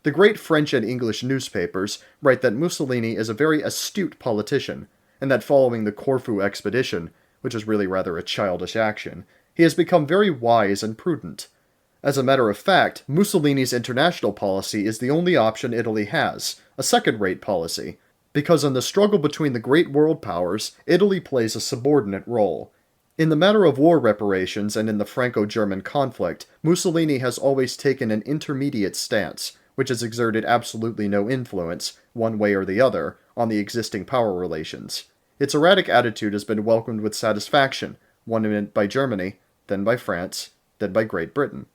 The great French and English newspapers write that Mussolini is a very astute politician, and that following the Corfu expedition, which is really rather a childish action, he has become very wise and prudent. As a matter of fact, Mussolini's international policy is the only option Italy has, a second-rate policy, because in the struggle between the great world powers, Italy plays a subordinate role. In the matter of war reparations and in the Franco-German conflict, Mussolini has always taken an intermediate stance, which has exerted absolutely no influence, one way or the other, on the existing power relations. Its erratic attitude has been welcomed with satisfaction, one minute by Germany, then by France, then by Great Britain.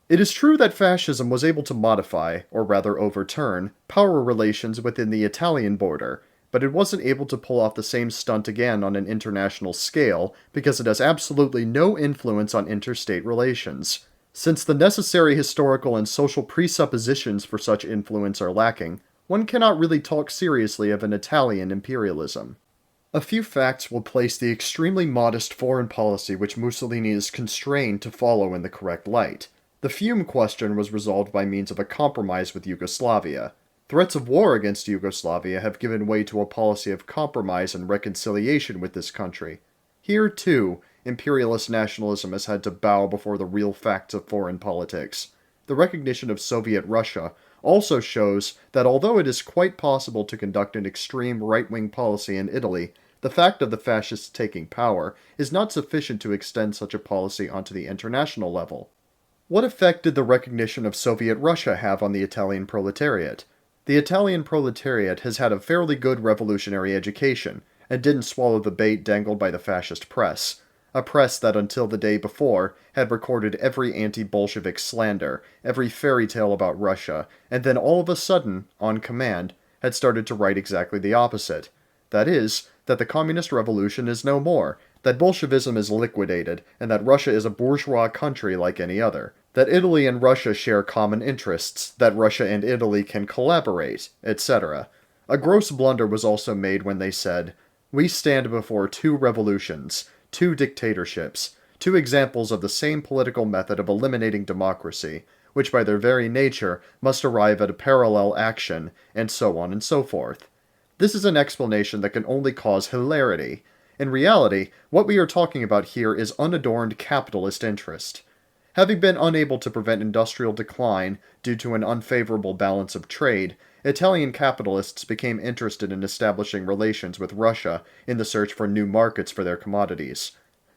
It is true that fascism was able to modify, or rather overturn, power relations within the Italian border, but it wasn't able to pull off the same stunt again on an international scale because it has absolutely no influence on interstate relations. Since the necessary historical and social presuppositions for such influence are lacking, one cannot really talk seriously of an Italian imperialism. A few facts will place the extremely modest foreign policy which Mussolini is constrained to follow in the correct light. The Fiume question was resolved by means of a compromise with Yugoslavia. Threats of war against Yugoslavia have given way to a policy of compromise and reconciliation with this country. Here, too, imperialist nationalism has had to bow before the real facts of foreign politics. The recognition of Soviet Russia also shows that although it is quite possible to conduct an extreme right-wing policy in Italy, the fact of the fascists taking power is not sufficient to extend such a policy onto the international level. What effect did the recognition of Soviet Russia have on the Italian proletariat? The Italian proletariat has had a fairly good revolutionary education, and didn't swallow the bait dangled by the fascist press. A press that until the day before had recorded every anti-Bolshevik slander, every fairy tale about Russia, and then all of a sudden, on command, had started to write exactly the opposite. That is, that the communist revolution is no more, that Bolshevism is liquidated, and that Russia is a bourgeois country like any other. That Italy and Russia share common interests, that Russia and Italy can collaborate, etc. A gross blunder was also made when they said, "We stand before two revolutions, two dictatorships, two examples of the same political method of eliminating democracy, which by their very nature must arrive at a parallel action," and so on and so forth. This is an explanation that can only cause hilarity. In reality, what we are talking about here is unadorned capitalist interest. Having been unable to prevent industrial decline due to an unfavorable balance of trade, Italian capitalists became interested in establishing relations with Russia in the search for new markets for their commodities.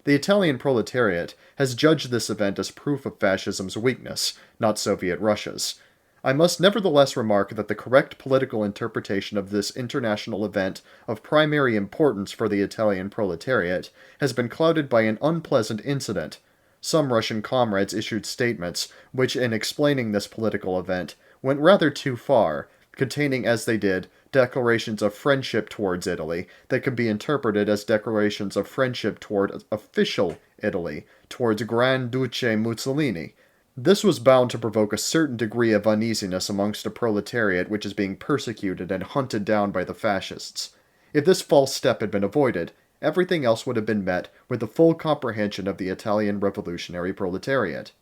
The Italian proletariat has judged this event as proof of fascism's weakness, not Soviet Russia's. I must nevertheless remark that the correct political interpretation of this international event of primary importance for the Italian proletariat has been clouded by an unpleasant incident. Some Russian comrades issued statements which, in explaining this political event, went rather too far, containing as they did declarations of friendship towards Italy that could be interpreted as declarations of friendship toward official Italy, towards Grand Duce Mussolini. This was bound to provoke a certain degree of uneasiness amongst a proletariat which is being persecuted and hunted down by the fascists. If this false step had been avoided, everything else would have been met with the full comprehension of the Italian revolutionary proletariat.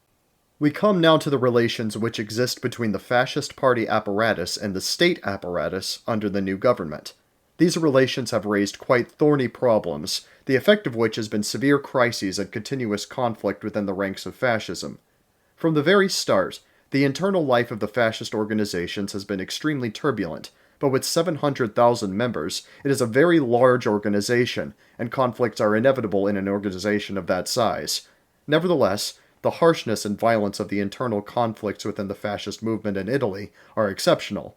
We come now to the relations which exist between the fascist party apparatus and the state apparatus under the new government. These relations have raised quite thorny problems, the effect of which has been severe crises and continuous conflict within the ranks of fascism. From the very start, the internal life of the fascist organizations has been extremely turbulent, but with 700,000 members, it is a very large organization, and conflicts are inevitable in an organization of that size. Nevertheless, the harshness and violence of the internal conflicts within the fascist movement in Italy are exceptional.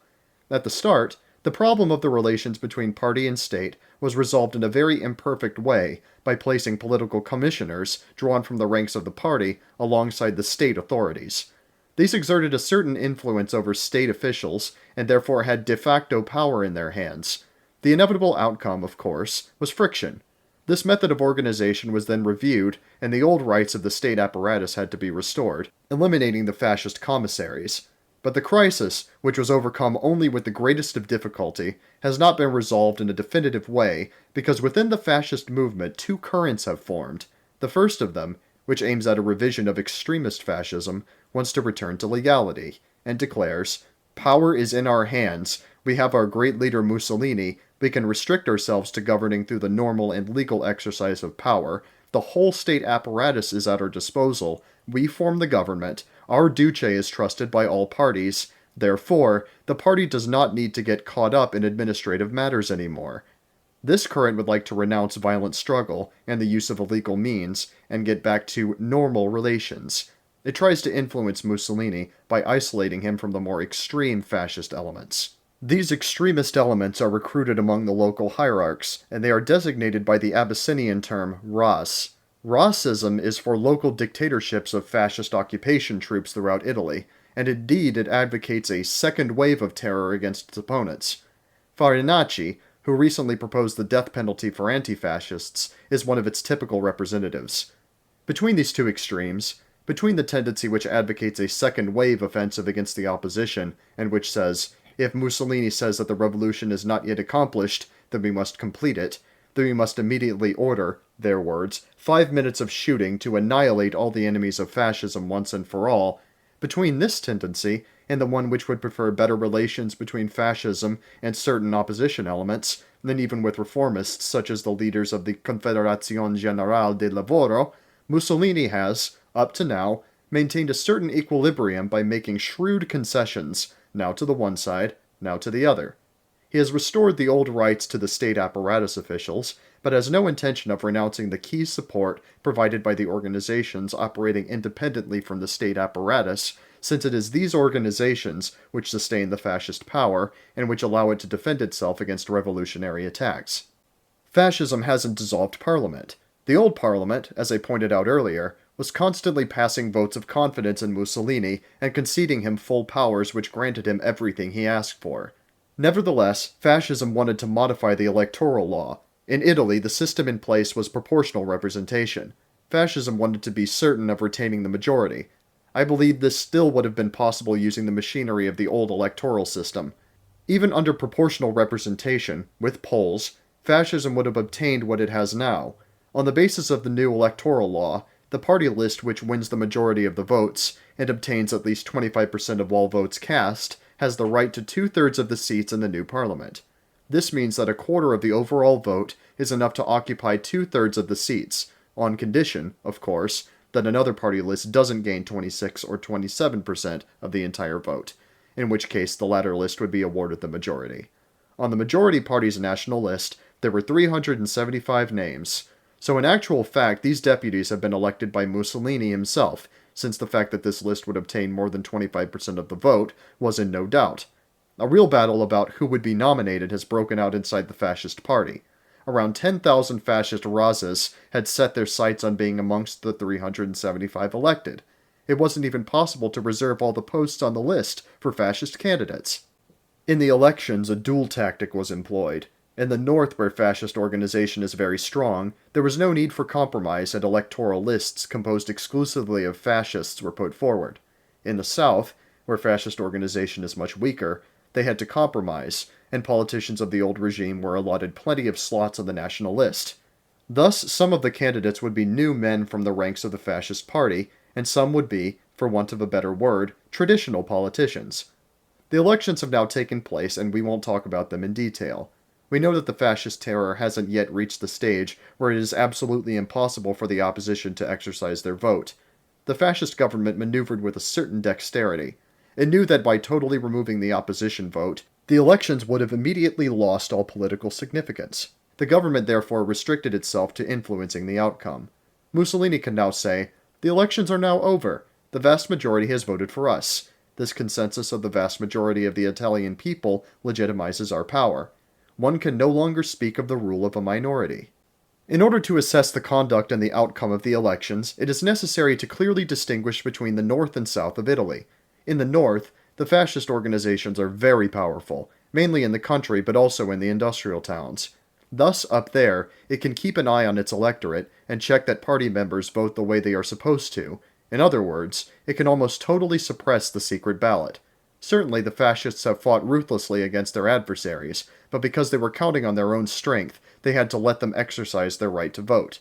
At the start, The problem of the relations between party and state was resolved in a very imperfect way by placing political commissioners, drawn from the ranks of the party, alongside the state authorities. These exerted a certain influence over state officials, and therefore had de facto power in their hands. The inevitable outcome, of course, was friction. This method of organization was then reviewed, and the old rights of the state apparatus had to be restored, eliminating the fascist commissaries. But the crisis, which was overcome only with the greatest of difficulty, has not been resolved in a definitive way, because within the fascist movement two currents have formed. The first of them, which aims at a revision of extremist fascism, wants to return to legality, and declares, "Power is in our hands, we have our great leader Mussolini, we can restrict ourselves to governing through the normal and legal exercise of power, the whole state apparatus is at our disposal, we form the government, our duce is trusted by all parties, therefore, the party does not need to get caught up in administrative matters anymore." This current would like to renounce violent struggle and the use of illegal means, and get back to normal relations. It tries to influence Mussolini by isolating him from the more extreme fascist elements. These extremist elements are recruited among the local hierarchs, and they are designated by the Abyssinian term Ras. Rassism is for local dictatorships of fascist occupation troops throughout Italy, and indeed it advocates a second wave of terror against its opponents. Farinacci, who recently proposed the death penalty for anti-fascists, is one of its typical representatives. Between these two extremes, between the tendency which advocates a second wave offensive against the opposition, and which says, if Mussolini says that the revolution is not yet accomplished, then we must complete it, then we must immediately order, their words, 5 minutes of shooting to annihilate all the enemies of fascism once and for all, between this tendency and the one which would prefer better relations between fascism and certain opposition elements, than even with reformists such as the leaders of the Confederazione Generale del Lavoro, Mussolini has, up to now, maintained a certain equilibrium by making shrewd concessions, now to the one side, now to the other. He has restored the old rights to the state apparatus officials, but has no intention of renouncing the key support provided by the organizations operating independently from the state apparatus, since it is these organizations which sustain the fascist power and which allow it to defend itself against revolutionary attacks. Fascism hasn't dissolved Parliament. The old Parliament, as I pointed out earlier, was constantly passing votes of confidence in Mussolini and conceding him full powers which granted him everything he asked for. Nevertheless, fascism wanted to modify the electoral law. In Italy, the system in place was proportional representation. Fascism wanted to be certain of retaining the majority. I believe this still would have been possible using the machinery of the old electoral system. Even under proportional representation, with polls, fascism would have obtained what it has now. On the basis of the new electoral law, the party list which wins the majority of the votes, and obtains at least 25% of all votes cast, has the right to 2/3 of the seats in the new parliament. This means that a quarter of the overall vote is enough to occupy 2/3 of the seats, on condition, of course, that another party list doesn't gain 26 or 27% of the entire vote, in which case the latter list would be awarded the majority. On the majority party's national list, there were 375 names. So in actual fact, these deputies have been elected by Mussolini himself, since the fact that this list would obtain more than 25% of the vote was in no doubt. A real battle about who would be nominated has broken out inside the fascist party. Around 10,000 fascist Razas had set their sights on being amongst the 375 elected. It wasn't even possible to reserve all the posts on the list for fascist candidates. In the elections, a dual tactic was employed. In the north, where fascist organization is very strong, there was no need for compromise and electoral lists composed exclusively of fascists were put forward. In the south, where fascist organization is much weaker, they had to compromise, and politicians of the old regime were allotted plenty of slots on the national list. Thus, some of the candidates would be new men from the ranks of the fascist party, and some would be, for want of a better word, traditional politicians. The elections have now taken place, and we won't talk about them in detail. We know that the fascist terror hasn't yet reached the stage where it is absolutely impossible for the opposition to exercise their vote. The fascist government maneuvered with a certain dexterity. It knew that by totally removing the opposition vote, the elections would have immediately lost all political significance. The government therefore restricted itself to influencing the outcome. Mussolini can now say, "The elections are now over. The vast majority has voted for us. This consensus of the vast majority of the Italian people legitimizes our power. One can no longer speak of the rule of a minority. In order to assess the conduct and the outcome of the elections, it is necessary to clearly distinguish between the north and south of Italy. In the north, the fascist organizations are very powerful, mainly in the country but also in the industrial towns. Thus, up there, it can keep an eye on its electorate and check that party members vote the way they are supposed to. In other words, it can almost totally suppress the secret ballot. Certainly the fascists have fought ruthlessly against their adversaries, but because they were counting on their own strength, they had to let them exercise their right to vote.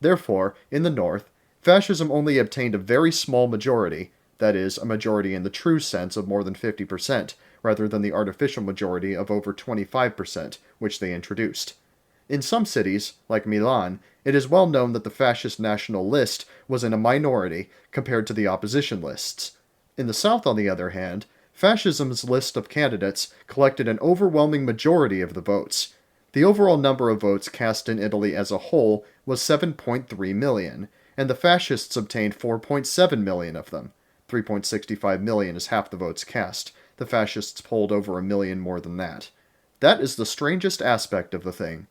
Therefore, in the north, fascism only obtained a very small majority, that is, a majority in the true sense of more than 50%, rather than the artificial majority of over 25%, which they introduced. In some cities, like Milan, it is well known that the fascist national list was in a minority compared to the opposition lists. In the south, on the other hand, fascism's list of candidates collected an overwhelming majority of the votes. The overall number of votes cast in Italy as a whole was 7.3 million, and the fascists obtained 4.7 million of them. 3.65 million is half the votes cast. The fascists polled over a million more than that. That is the strangest aspect of the thing.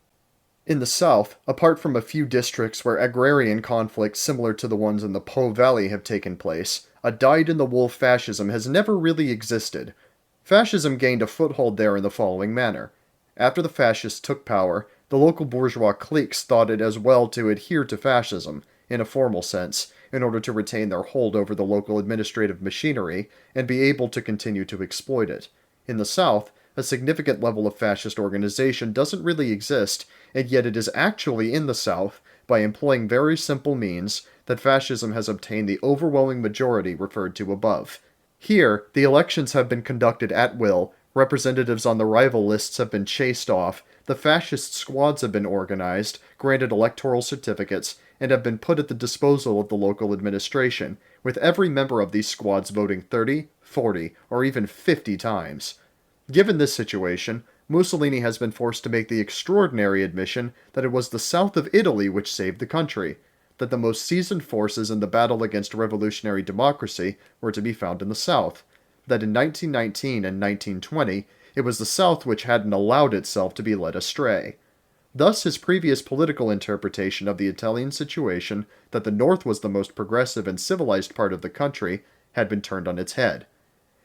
In the south, apart from a few districts where agrarian conflicts similar to the ones in the Po Valley have taken place, a dyed-in-the-wool fascism has never really existed. Fascism gained a foothold there in the following manner. After the fascists took power, the local bourgeois cliques thought it as well to adhere to fascism, in a formal sense, in order to retain their hold over the local administrative machinery and be able to continue to exploit it. In the south, a significant level of fascist organization doesn't really exist, and yet it is actually in the south, by employing very simple means, that fascism has obtained the overwhelming majority referred to above. Here, the elections have been conducted at will, representatives on the rival lists have been chased off, the fascist squads have been organized, granted electoral certificates, and have been put at the disposal of the local administration, with every member of these squads voting 30, 40, or even 50 times. Given this situation, Mussolini has been forced to make the extraordinary admission that it was the south of Italy which saved the country, that the most seasoned forces in the battle against revolutionary democracy were to be found in the south, that in 1919 and 1920 it was the south which hadn't allowed itself to be led astray. Thus his previous political interpretation of the Italian situation, that the north was the most progressive and civilized part of the country, had been turned on its head.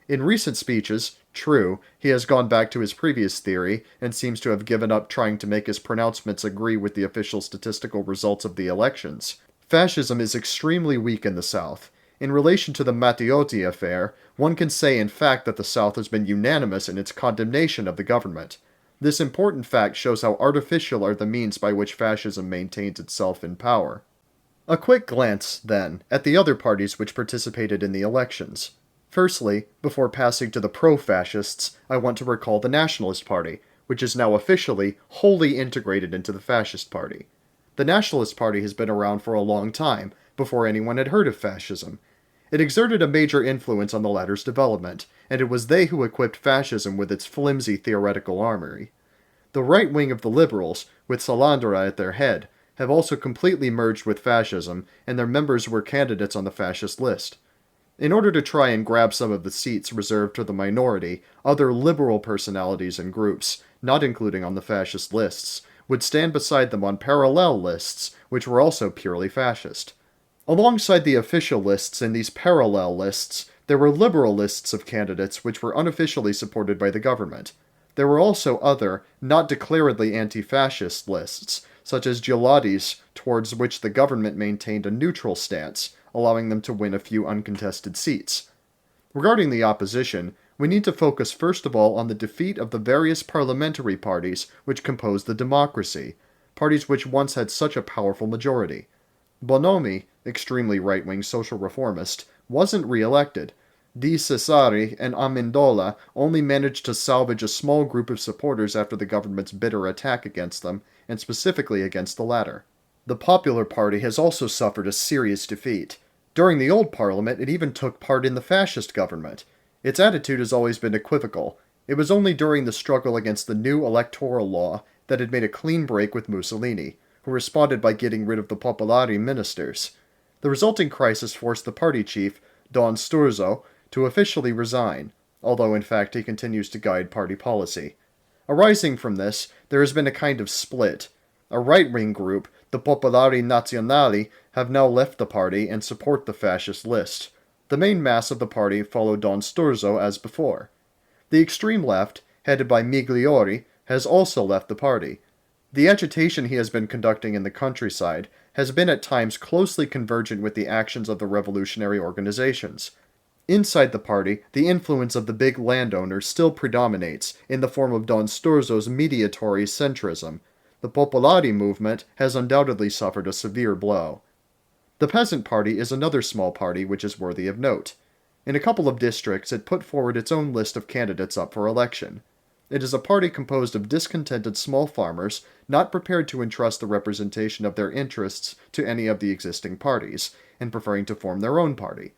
In recent speeches, true, he has gone back to his previous theory and seems to have given up trying to make his pronouncements agree with the official statistical results of the elections. Fascism is extremely weak in the South. In relation to the Matteotti affair, one can say in fact that the South has been unanimous in its condemnation of the government. This important fact shows how artificial are the means by which fascism maintains itself in power. A quick glance, then, at the other parties which participated in the elections. Firstly, before passing to the pro-fascists, I want to recall the Nationalist Party, which is now officially wholly integrated into the Fascist Party. The Nationalist Party has been around for a long time, before anyone had heard of fascism. It exerted a major influence on the latter's development, and it was they who equipped fascism with its flimsy theoretical armory. The right wing of the liberals, with Salandra at their head, have also completely merged with fascism, and their members were candidates on the fascist list. In order to try and grab some of the seats reserved for the minority, other liberal personalities and groups, not including on the fascist lists, would stand beside them on parallel lists, which were also purely fascist. Alongside the official lists in these parallel lists, there were liberal lists of candidates which were unofficially supported by the government. There were also other, not declaredly anti-fascist lists, such as Gelati's, towards which the government maintained a neutral stance, allowing them to win a few uncontested seats. Regarding the opposition, we need to focus first of all on the defeat of the various parliamentary parties which compose the democracy, parties which once had such a powerful majority. Bonomi, extremely right-wing social reformist, wasn't re-elected. Di Cesare and Amendola only managed to salvage a small group of supporters after the government's bitter attack against them, and specifically against the latter. The Popular Party has also suffered a serious defeat. During the old parliament, it even took part in the fascist government. Its attitude has always been equivocal. It was only during the struggle against the new electoral law that it made a clean break with Mussolini, who responded by getting rid of the Popolari ministers. The resulting crisis forced the party chief, Don Sturzo, to officially resign, although in fact he continues to guide party policy. Arising from this, there has been a kind of split. A right-wing group, the Popolari Nazionali, have now left the party and support the fascist list. The main mass of the party follow Don Sturzo as before. The extreme left, headed by Migliori, has also left the party. The agitation he has been conducting in the countryside has been at times closely convergent with the actions of the revolutionary organizations. Inside the party, the influence of the big landowners still predominates, in the form of Don Sturzo's mediatory centrism. The Popolari movement has undoubtedly suffered a severe blow. The Peasant Party is another small party which is worthy of note. In a couple of districts, it put forward its own list of candidates up for election. It is a party composed of discontented small farmers, not prepared to entrust the representation of their interests to any of the existing parties, and preferring to form their own party.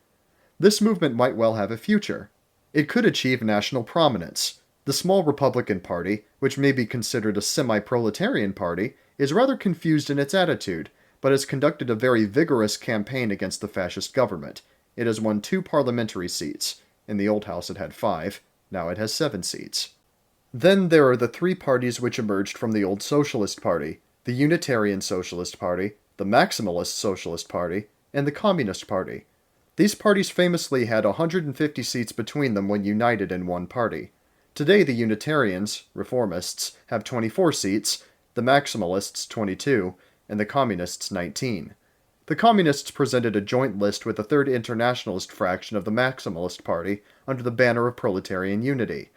This movement might well have a future. It could achieve national prominence. The small Republican Party, which may be considered a semi-proletarian party, is rather confused in its attitude, but has conducted a very vigorous campaign against the fascist government. It has won 2 parliamentary seats. In the old house it had 5, now it has 7 seats. Then there are the 3 parties which emerged from the old Socialist Party, the Unitarian Socialist Party, the Maximalist Socialist Party, and the Communist Party. These parties famously had 150 seats between them when united in one party. Today the Unitarians, Reformists, have 24 seats, the Maximalists 22, and the Communists 19. The Communists presented a joint list with the Third Internationalist fraction of the Maximalist Party under the banner of proletarian unity.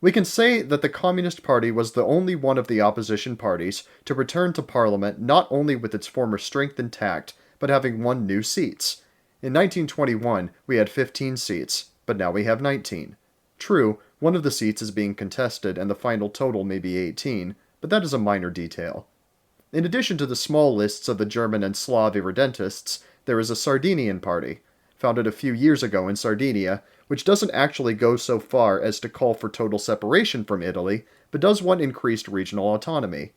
We can say that the Communist Party was the only one of the opposition parties to return to Parliament not only with its former strength intact, but having won new seats. In 1921, we had 15 seats, but now we have 19. True, one of the seats is being contested and the final total may be 18, but that is a minor detail. In addition to the small lists of the German and Slav irredentists, there is a Sardinian party, founded a few years ago in Sardinia, which doesn't actually go so far as to call for total separation from Italy, but does want increased regional autonomy.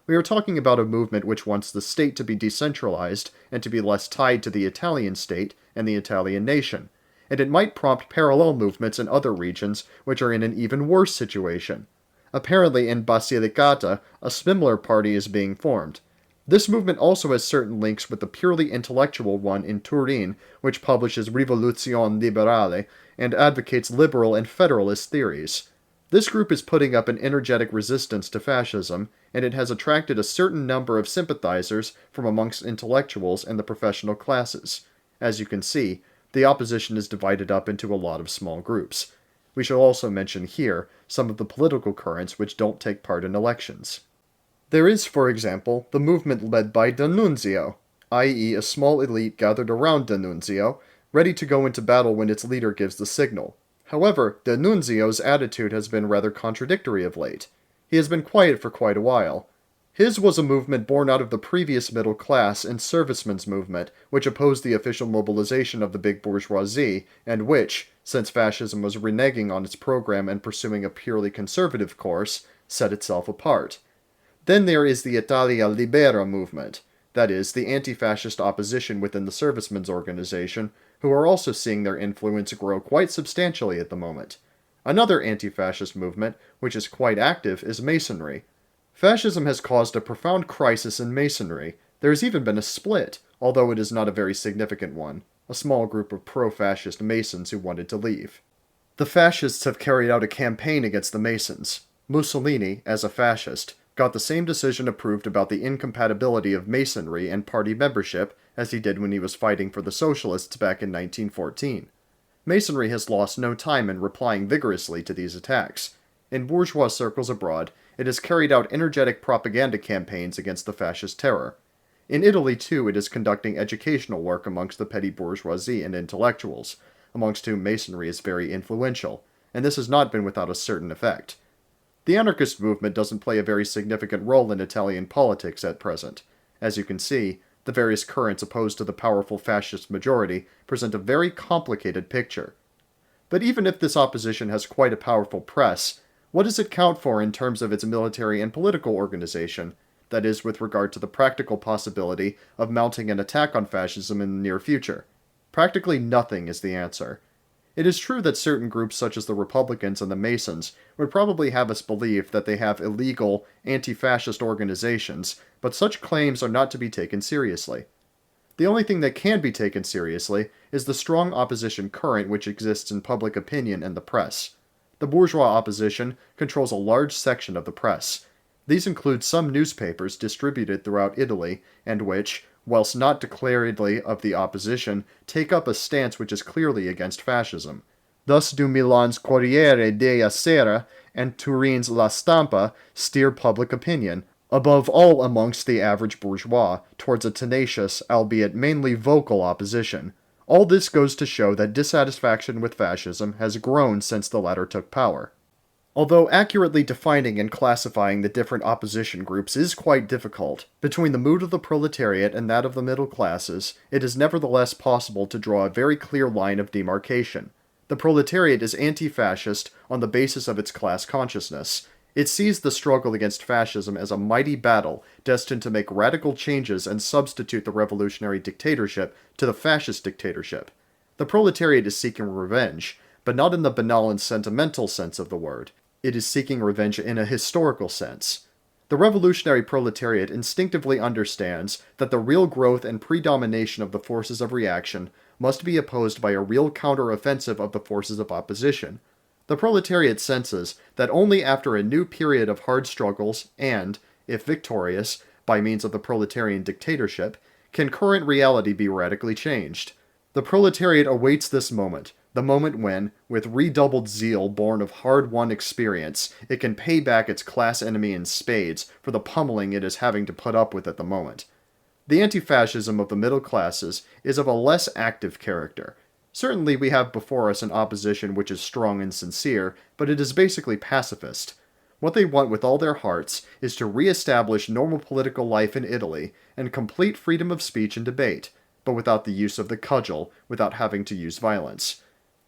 We are talking about a movement which wants the state to be decentralized and to be less tied to the Italian state and the Italian nation, and it might prompt parallel movements in other regions which are in an even worse situation. Apparently in Basilicata, a similar party is being formed. This movement also has certain links with the purely intellectual one in Turin, which publishes Rivoluzione Liberale and advocates liberal and federalist theories. This group is putting up an energetic resistance to fascism, and it has attracted a certain number of sympathizers from amongst intellectuals and the professional classes. As you can see, the opposition is divided up into a lot of small groups. We shall also mention here some of the political currents which don't take part in elections. There is, for example, the movement led by D'Annunzio, i.e. a small elite gathered around D'Annunzio, ready to go into battle when its leader gives the signal. However, D'Annunzio's attitude has been rather contradictory of late. He has been quiet for quite a while. His was a movement born out of the previous middle class and servicemen's movement, which opposed the official mobilization of the big bourgeoisie, and which, since fascism was reneging on its program and pursuing a purely conservative course, set itself apart. Then there is the Italia Libera movement, that is, the anti-fascist opposition within the servicemen's organization, who are also seeing their influence grow quite substantially at the moment. Another anti-fascist movement, which is quite active, is Masonry. Fascism has caused a profound crisis in Masonry. There has even been a split, although it is not a very significant one, a small group of pro-fascist Masons who wanted to leave. The fascists have carried out a campaign against the Masons. Mussolini, as a fascist, got the same decision approved about the incompatibility of Masonry and party membership as he did when he was fighting for the Socialists back in 1914. Masonry has lost no time in replying vigorously to these attacks. In bourgeois circles abroad, it has carried out energetic propaganda campaigns against the fascist terror. In Italy, too, it is conducting educational work amongst the petty bourgeoisie and intellectuals, amongst whom Masonry is very influential, and this has not been without a certain effect. The anarchist movement doesn't play a very significant role in Italian politics at present. As you can see, the various currents opposed to the powerful fascist majority present a very complicated picture. But even if this opposition has quite a powerful press, what does it count for in terms of its military and political organization, that is, with regard to the practical possibility of mounting an attack on fascism in the near future? Practically nothing is the answer. It is true that certain groups such as the Republicans and the Masons would probably have us believe that they have illegal, anti-fascist organizations, but such claims are not to be taken seriously. The only thing that can be taken seriously is the strong opposition current which exists in public opinion and the press. The bourgeois opposition controls a large section of the press. These include some newspapers distributed throughout Italy, and which, whilst not declaredly of the opposition, take up a stance which is clearly against fascism. Thus do Milan's Corriere della Sera and Turin's La Stampa steer public opinion, above all amongst the average bourgeois, towards a tenacious, albeit mainly vocal opposition. All this goes to show that dissatisfaction with fascism has grown since the latter took power. Although accurately defining and classifying the different opposition groups is quite difficult, between the mood of the proletariat and that of the middle classes, it is nevertheless possible to draw a very clear line of demarcation. The proletariat is anti-fascist on the basis of its class consciousness. It sees the struggle against fascism as a mighty battle destined to make radical changes and substitute the revolutionary dictatorship to the fascist dictatorship. The proletariat is seeking revenge, but not in the banal and sentimental sense of the word. It is seeking revenge in a historical sense. The revolutionary proletariat instinctively understands that the real growth and predomination of the forces of reaction must be opposed by a real counter-offensive of the forces of opposition. The proletariat senses that only after a new period of hard struggles and, if victorious, by means of the proletarian dictatorship, can current reality be radically changed. The proletariat awaits this moment, the moment when, with redoubled zeal born of hard-won experience, it can pay back its class enemy in spades for the pummeling it is having to put up with at the moment. The anti-fascism of the middle classes is of a less active character. Certainly we have before us an opposition which is strong and sincere, but it is basically pacifist. What they want with all their hearts is to re-establish normal political life in Italy and complete freedom of speech and debate, but without the use of the cudgel, without having to use violence.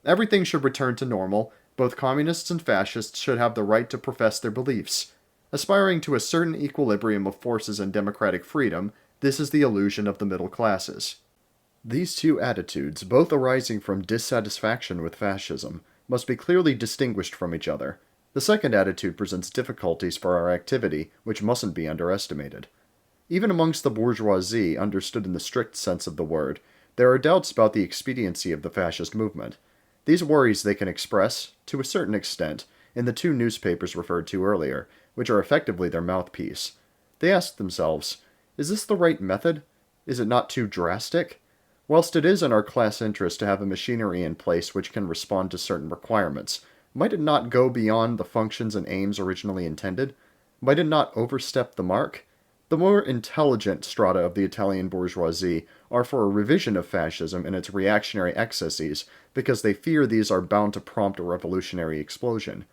Everything should return to normal. Both communists and fascists should have the right to profess their beliefs. Aspiring to a certain equilibrium of forces and democratic freedom, this is the illusion of the middle classes. These two attitudes, both arising from dissatisfaction with fascism, must be clearly distinguished from each other. The second attitude presents difficulties for our activity, which mustn't be underestimated. Even amongst the bourgeoisie, understood in the strict sense of the word, there are doubts about the expediency of the fascist movement. These worries they can express, to a certain extent, in the two newspapers referred to earlier, which are effectively their mouthpiece. They ask themselves, is this the right method? Is it not too drastic? Whilst it is in our class interest to have a machinery in place which can respond to certain requirements, might it not go beyond the functions and aims originally intended? Might it not overstep the mark? The more intelligent strata of the Italian bourgeoisie are for a revision of fascism and its reactionary excesses because they fear these are bound to prompt a revolutionary explosion.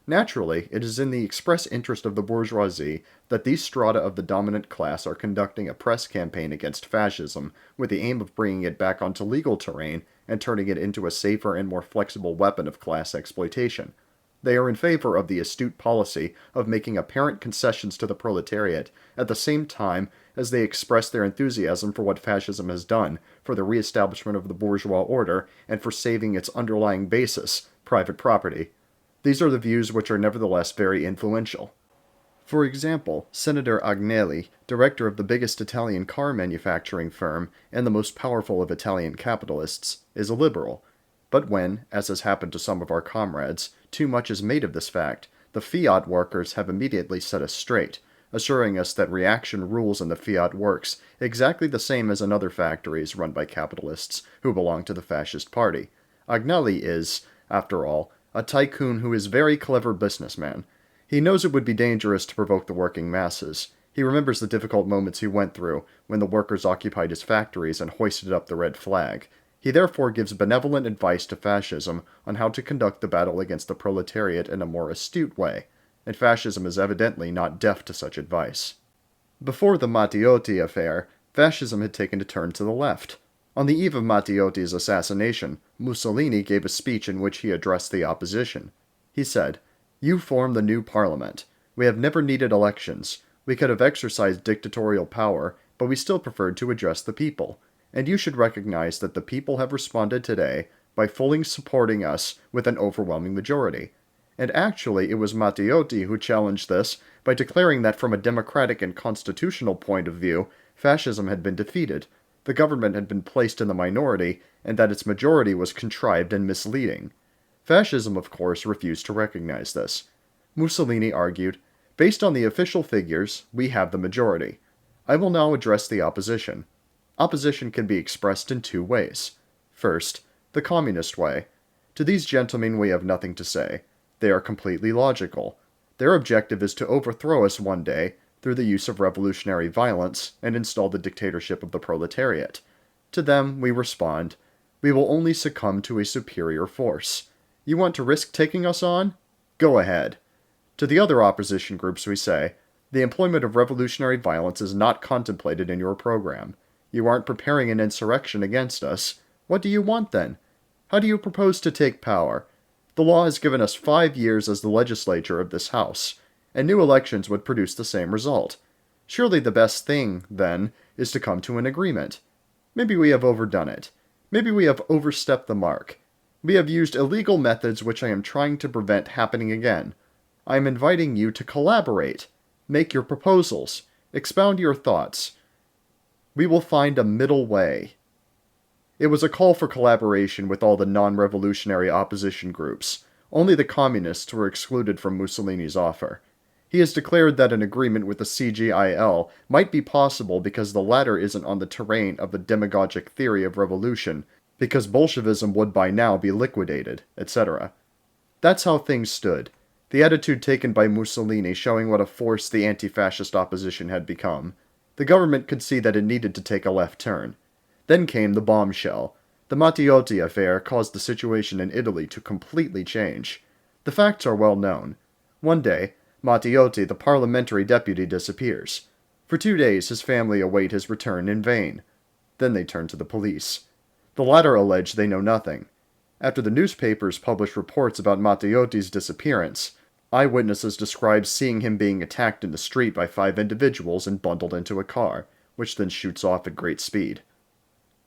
Naturally, it is in the express interest of the bourgeoisie that these strata of the dominant class are conducting a press campaign against fascism with the aim of bringing it back onto legal terrain and turning it into a safer and more flexible weapon of class exploitation. They are in favor of the astute policy of making apparent concessions to the proletariat at the same time as they express their enthusiasm for what fascism has done for the re-establishment of the bourgeois order and for saving its underlying basis, private property. These are the views which are nevertheless very influential. For example, Senator Agnelli, director of the biggest Italian car manufacturing firm and the most powerful of Italian capitalists, is a liberal. But when, as has happened to some of our comrades, too much is made of this fact, the Fiat workers have immediately set us straight, assuring us that reaction rules in the Fiat works exactly the same as in other factories run by capitalists who belong to the fascist party. Agnelli is, after all, a tycoon who is a very clever businessman. He knows it would be dangerous to provoke the working masses. He remembers the difficult moments he went through when the workers occupied his factories and hoisted up the red flag. He therefore gives benevolent advice to fascism on how to conduct the battle against the proletariat in a more astute way, and fascism is evidently not deaf to such advice. Before the Matteotti affair, fascism had taken a turn to the left. On the eve of Matteotti's assassination, Mussolini gave a speech in which he addressed the opposition. He said, "You form the new parliament. We have never needed elections. We could have exercised dictatorial power, but we still preferred to address the people. And you should recognize that the people have responded today, by fully supporting us with an overwhelming majority. And actually, it was Matteotti who challenged this by declaring that from a democratic and constitutional point of view, fascism had been defeated, the government had been placed in the minority, and that its majority was contrived and misleading. Fascism, of course, refused to recognize this. Mussolini argued, "Based on the official figures, we have the majority. I will now address the opposition. Opposition can be expressed in two ways. First, the communist way. To these gentlemen we have nothing to say. They are completely logical. Their objective is to overthrow us one day through the use of revolutionary violence and install the dictatorship of the proletariat. To them we respond, we will only succumb to a superior force. You want to risk taking us on? Go ahead." To the other opposition groups we say, the employment of revolutionary violence is not contemplated in your program. You aren't preparing an insurrection against us. What do you want then? How do you propose to take power? The law has given us 5 years as the legislature of this House, and new elections would produce the same result. Surely the best thing, then, is to come to an agreement. Maybe we have overdone it. Maybe we have overstepped the mark. We have used illegal methods which I am trying to prevent happening again. I am inviting you to collaborate. Make your proposals. Expound your thoughts. We will find a middle way. It was a call for collaboration with all the non-revolutionary opposition groups. Only the communists were excluded from Mussolini's offer. He has declared that an agreement with the CGIL might be possible because the latter isn't on the terrain of the demagogic theory of revolution, because Bolshevism would by now be liquidated, etc. That's how things stood. The attitude taken by Mussolini showing what a force the anti-fascist opposition had become. The government could see that it needed to take a left turn. Then came the bombshell. The Matteotti affair caused the situation in Italy to completely change. The facts are well known. One day, Matteotti, the parliamentary deputy, disappears. For 2 days his family await his return in vain. Then they turn to the police. The latter allege they know nothing. After the newspapers publish reports about Matteotti's disappearance, eyewitnesses describe seeing him being attacked in the street by 5 individuals and bundled into a car, which then shoots off at great speed.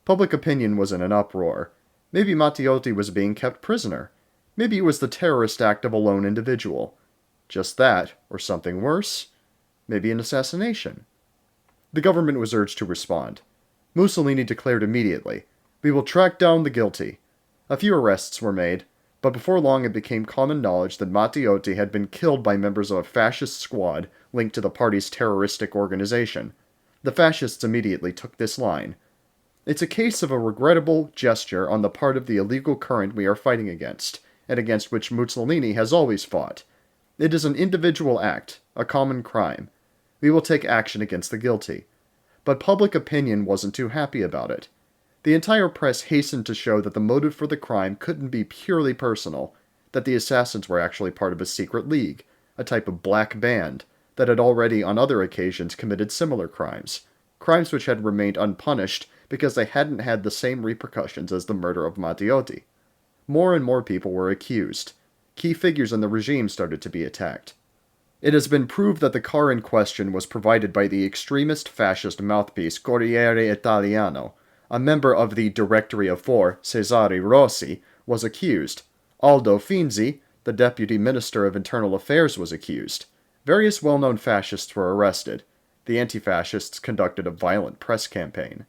Public opinion was in an uproar. Maybe Matteotti was being kept prisoner. Maybe it was the terrorist act of a lone individual. Just that, or something worse? Maybe an assassination. The government was urged to respond. Mussolini declared immediately, "We will track down the guilty." A few arrests were made, but before long it became common knowledge that Matteotti had been killed by members of a fascist squad linked to the party's terroristic organization. The fascists immediately took this line. It's a case of a regrettable gesture on the part of the illegal current we are fighting against, and against which Mussolini has always fought. It is an individual act, a common crime. We will take action against the guilty. But public opinion wasn't too happy about it. The entire press hastened to show that the motive for the crime couldn't be purely personal, that the assassins were actually part of a secret league, a type of black band, that had already on other occasions committed similar crimes which had remained unpunished because they hadn't had the same repercussions as the murder of Matteotti. More and more people were accused. Key figures in the regime started to be attacked. It has been proved that the car in question was provided by the extremist fascist mouthpiece Corriere Italiano. A member of the Directory of Four, Cesare Rossi, was accused. Aldo Finzi, the Deputy Minister of Internal Affairs, was accused. Various well-known fascists were arrested. The anti-fascists conducted a violent press campaign.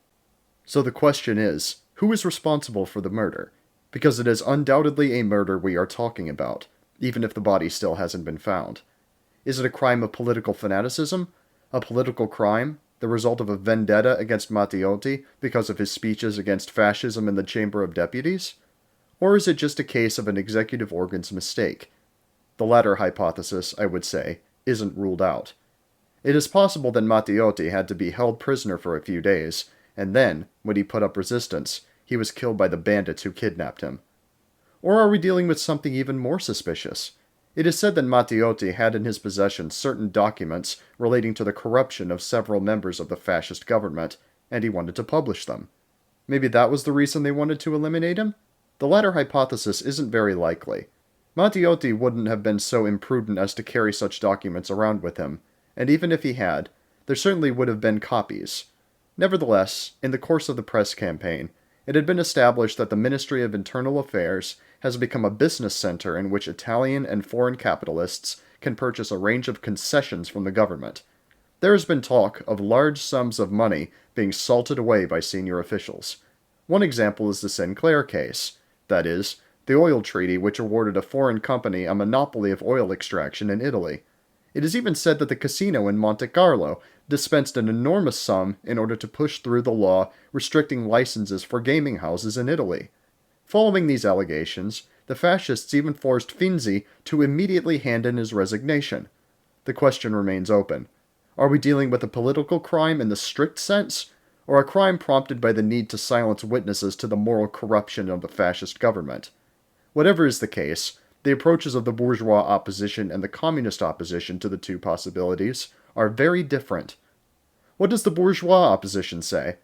So the question is, who is responsible for the murder? Because it is undoubtedly a murder we are talking about, even if the body still hasn't been found. Is it a crime of political fanaticism? A political crime? The result of a vendetta against Matteotti because of his speeches against fascism in the Chamber of Deputies? Or is it just a case of an executive organ's mistake? The latter hypothesis, I would say, isn't ruled out. It is possible that Matteotti had to be held prisoner for a few days, and then, when he put up resistance, he was killed by the bandits who kidnapped him. Or are we dealing with something even more suspicious? It is said that Matteotti had in his possession certain documents relating to the corruption of several members of the fascist government, and he wanted to publish them. Maybe that was the reason they wanted to eliminate him? The latter hypothesis isn't very likely. Matteotti wouldn't have been so imprudent as to carry such documents around with him, and even if he had, there certainly would have been copies. Nevertheless, in the course of the press campaign, It had been established that the Ministry of Internal Affairs has become a business center in which Italian and foreign capitalists can purchase a range of concessions from the government. There has been talk of large sums of money being salted away by senior officials. One example is the Sinclair case, that is, the oil treaty which awarded a foreign company a monopoly of oil extraction in Italy. It is even said that the casino in Monte Carlo dispensed an enormous sum in order to push through the law restricting licenses for gaming houses in Italy. Following these allegations, the fascists even forced Finzi to immediately hand in his resignation. The question remains open. Are we dealing with a political crime in the strict sense, or a crime prompted by the need to silence witnesses to the moral corruption of the fascist government? Whatever is the case, the approaches of the bourgeois opposition and the communist opposition to the two possibilities are very different. What does the bourgeois opposition say?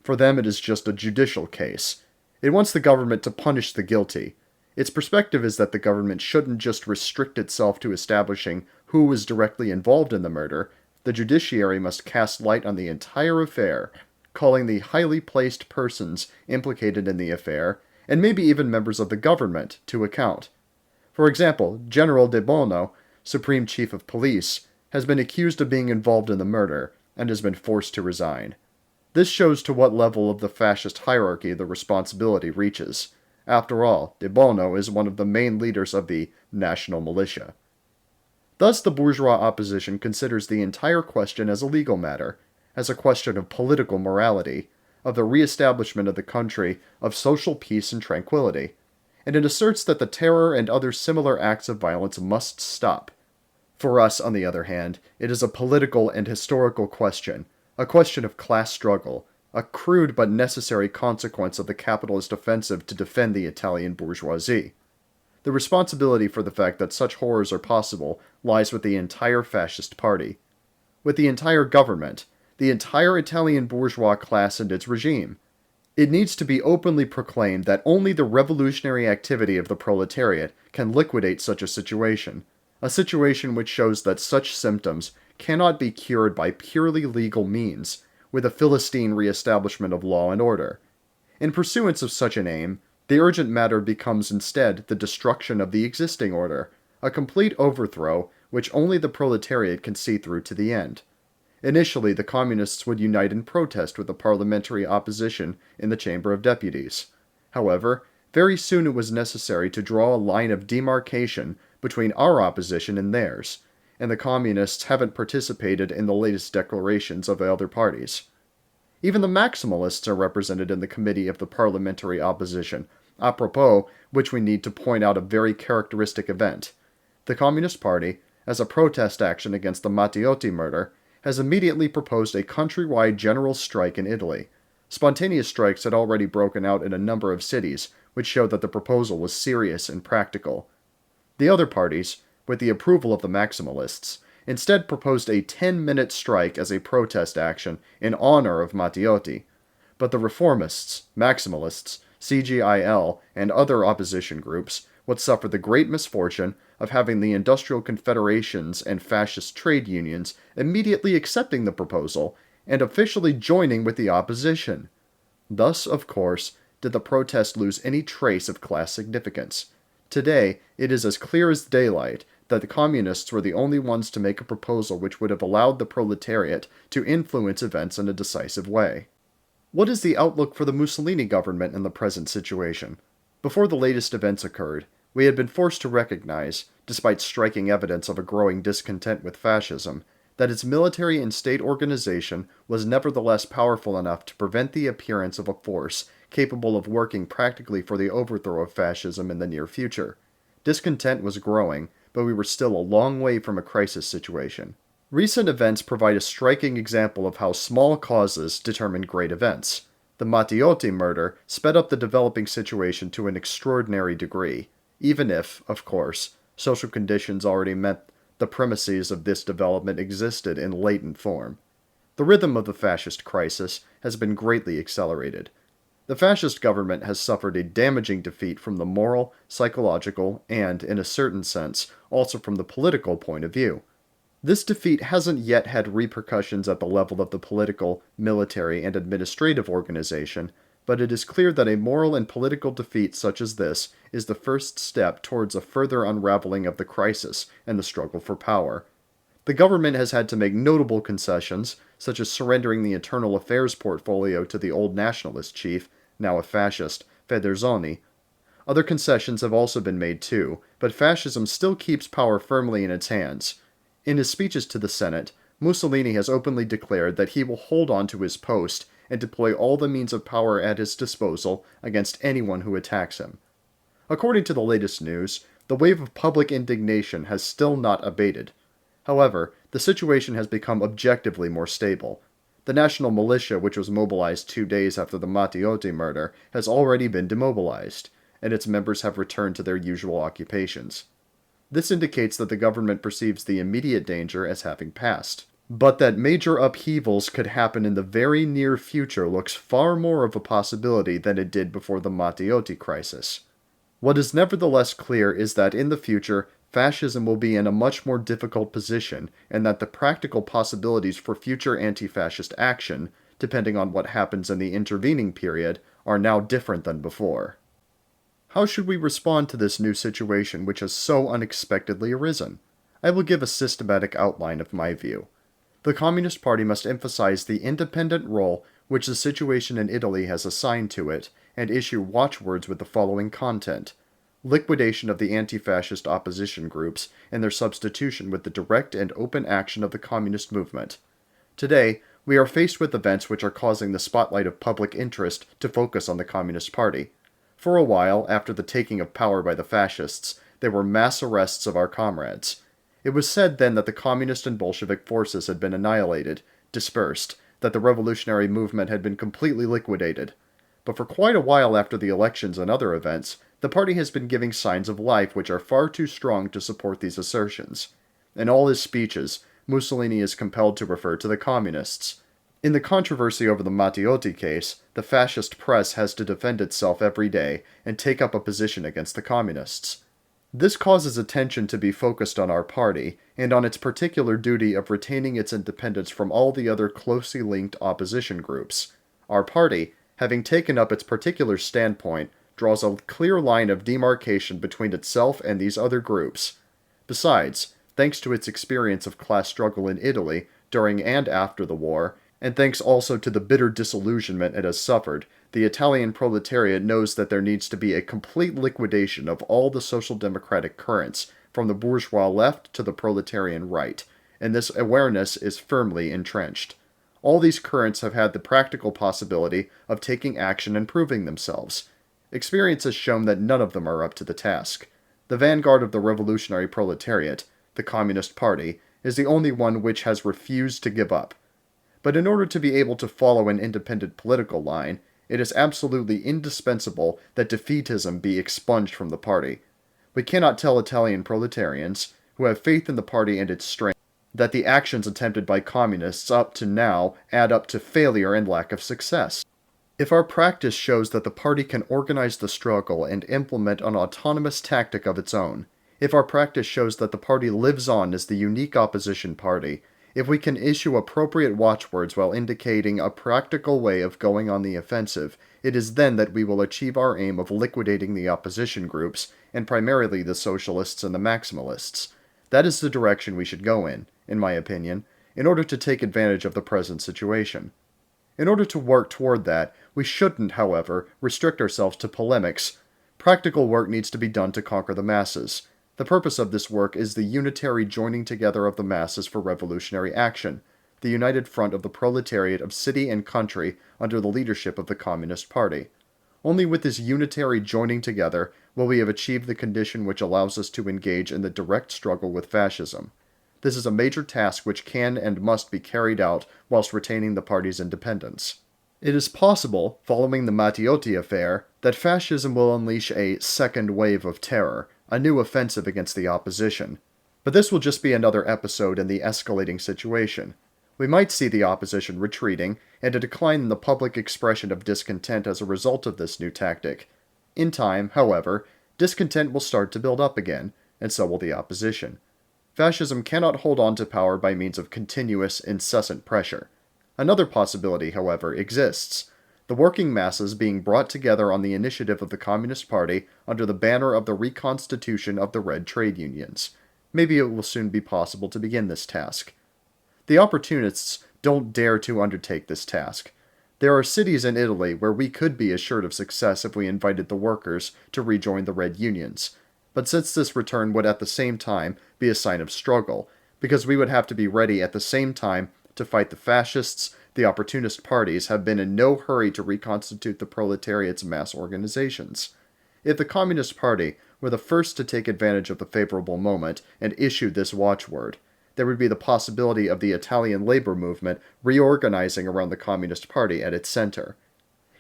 For them it is just a judicial case. It wants the government to punish the guilty. Its perspective is that the government shouldn't just restrict itself to establishing who was directly involved in the murder. The judiciary must cast light on the entire affair, calling the highly placed persons implicated in the affair, and maybe even members of the government, to account. For example, General De Bono, Supreme Chief of Police, has been accused of being involved in the murder, and has been forced to resign. This shows to what level of the fascist hierarchy the responsibility reaches. After all, De Bono is one of the main leaders of the national militia. Thus, the bourgeois opposition considers the entire question as a legal matter, as a question of political morality, of the re-establishment of the country, of social peace and tranquility, and it asserts that the terror and other similar acts of violence must stop. For us, on the other hand, it is a political and historical question, a question of class struggle, a crude but necessary consequence of the capitalist offensive to defend the Italian bourgeoisie. The responsibility for the fact that such horrors are possible lies with the entire fascist party, with the entire government, the entire Italian bourgeois class and its regime. It needs to be openly proclaimed that only the revolutionary activity of the proletariat can liquidate such a situation which shows that such symptoms cannot be cured by purely legal means, with a Philistine re-establishment of law and order. In pursuance of such an aim, the urgent matter becomes instead the destruction of the existing order, a complete overthrow which only the proletariat can see through to the end. Initially, the communists would unite in protest with the parliamentary opposition in the Chamber of Deputies. However, very soon it was necessary to draw a line of demarcation between our opposition and theirs, and the communists haven't participated in the latest declarations of the other parties. Even the Maximalists are represented in the committee of the parliamentary opposition, apropos which we need to point out a very characteristic event. The Communist Party, as a protest action against the Matteotti murder, has immediately proposed a countrywide general strike in Italy. Spontaneous strikes had already broken out in a number of cities, which showed that the proposal was serious and practical. The other parties, with the approval of the Maximalists, instead proposed a 10-minute strike as a protest action in honor of Matteotti, but the Reformists, Maximalists, CGIL, and other opposition groups would suffer the great misfortune of having the industrial confederations and fascist trade unions immediately accepting the proposal and officially joining with the opposition. Thus, of course, did the protest lose any trace of class significance. Today, it is as clear as daylight that the communists were the only ones to make a proposal which would have allowed the proletariat to influence events in a decisive way. What is the outlook for the Mussolini government in the present situation? Before the latest events occurred, we had been forced to recognize, despite striking evidence of a growing discontent with fascism, that its military and state organization was nevertheless powerful enough to prevent the appearance of a force capable of working practically for the overthrow of fascism in the near future. Discontent was growing, but we were still a long way from a crisis situation. Recent events provide a striking example of how small causes determine great events. The Matteotti murder sped up the developing situation to an extraordinary degree, even if, of course, social conditions already meant the premises of this development existed in latent form. The rhythm of the fascist crisis has been greatly accelerated. The fascist government has suffered a damaging defeat from the moral, psychological, and, in a certain sense, also from the political point of view. This defeat hasn't yet had repercussions at the level of the political, military, and administrative organization, but it is clear that a moral and political defeat such as this is the first step towards a further unraveling of the crisis and the struggle for power. The government has had to make notable concessions, such as surrendering the internal affairs portfolio to the old nationalist chief, now a fascist, Federzoni. Other concessions have also been made too, but fascism still keeps power firmly in its hands. In his speeches to the Senate, Mussolini has openly declared that he will hold on to his post and deploy all the means of power at his disposal against anyone who attacks him. According to the latest news, the wave of public indignation has still not abated. However, the situation has become objectively more stable. The national militia, which was mobilized 2 days after the Matteotti murder, has already been demobilized, and its members have returned to their usual occupations. This indicates that the government perceives the immediate danger as having passed. But that major upheavals could happen in the very near future looks far more of a possibility than it did before the Matteotti crisis. What is nevertheless clear is that in the future, fascism will be in a much more difficult position, and that the practical possibilities for future anti-fascist action, depending on what happens in the intervening period, are now different than before. How should we respond to this new situation which has so unexpectedly arisen? I will give a systematic outline of my view. The Communist Party must emphasize the independent role which the situation in Italy has assigned to it, and issue watchwords with the following content: liquidation of the anti-fascist opposition groups and their substitution with the direct and open action of the communist movement. Today, we are faced with events which are causing the spotlight of public interest to focus on the Communist Party. For a while, after the taking of power by the fascists, there were mass arrests of our comrades. It was said then that the communist and Bolshevik forces had been annihilated, dispersed, that the revolutionary movement had been completely liquidated. But for quite a while after the elections and other events, the party has been giving signs of life which are far too strong to support these assertions. In all his speeches, Mussolini is compelled to refer to the communists. In the controversy over the Matteotti case, the fascist press has to defend itself every day and take up a position against the communists. This causes attention to be focused on our party, and on its particular duty of retaining its independence from all the other closely linked opposition groups. Our party, having taken up its particular standpoint, draws a clear line of demarcation between itself and these other groups. Besides, thanks to its experience of class struggle in Italy during and after the war, and thanks also to the bitter disillusionment it has suffered, the Italian proletariat knows that there needs to be a complete liquidation of all the social democratic currents, from the bourgeois left to the proletarian right, and this awareness is firmly entrenched. All these currents have had the practical possibility of taking action and proving themselves. Experience has shown that none of them are up to the task. The vanguard of the revolutionary proletariat, the Communist Party, is the only one which has refused to give up. But in order to be able to follow an independent political line, it is absolutely indispensable that defeatism be expunged from the party. We cannot tell Italian proletarians, who have faith in the party and its strength, that the actions attempted by communists up to now add up to failure and lack of success. If our practice shows that the party can organize the struggle and implement an autonomous tactic of its own, if our practice shows that the party lives on as the unique opposition party, if we can issue appropriate watchwords while indicating a practical way of going on the offensive, it is then that we will achieve our aim of liquidating the opposition groups, and primarily the socialists and the maximalists. That is the direction we should go in my opinion, in order to take advantage of the present situation. In order to work toward that, we shouldn't, however, restrict ourselves to polemics. Practical work needs to be done to conquer the masses. The purpose of this work is the unitary joining together of the masses for revolutionary action, the united front of the proletariat of city and country under the leadership of the Communist Party. Only with this unitary joining together will we have achieved the condition which allows us to engage in the direct struggle with fascism. This is a major task which can and must be carried out whilst retaining the party's independence. It is possible, following the Matteotti affair, that fascism will unleash a second wave of terror, a new offensive against the opposition. But this will just be another episode in the escalating situation. We might see the opposition retreating, and a decline in the public expression of discontent as a result of this new tactic. In time, however, discontent will start to build up again, and so will the opposition. Fascism cannot hold on to power by means of continuous, incessant pressure. Another possibility, however, exists. the working masses being brought together on the initiative of the Communist Party under the banner of the reconstitution of the Red trade unions. Maybe it will soon be possible to begin this task. The opportunists don't dare to undertake this task. There are cities in Italy where we could be assured of success if we invited the workers to rejoin the Red unions. But since this return would at the same time be a sign of struggle, because we would have to be ready at the same time to fight the fascists, the opportunist parties have been in no hurry to reconstitute the proletariat's mass organizations. If the Communist Party were the first to take advantage of the favorable moment and issue this watchword, there would be the possibility of the Italian labor movement reorganizing around the Communist Party at its center.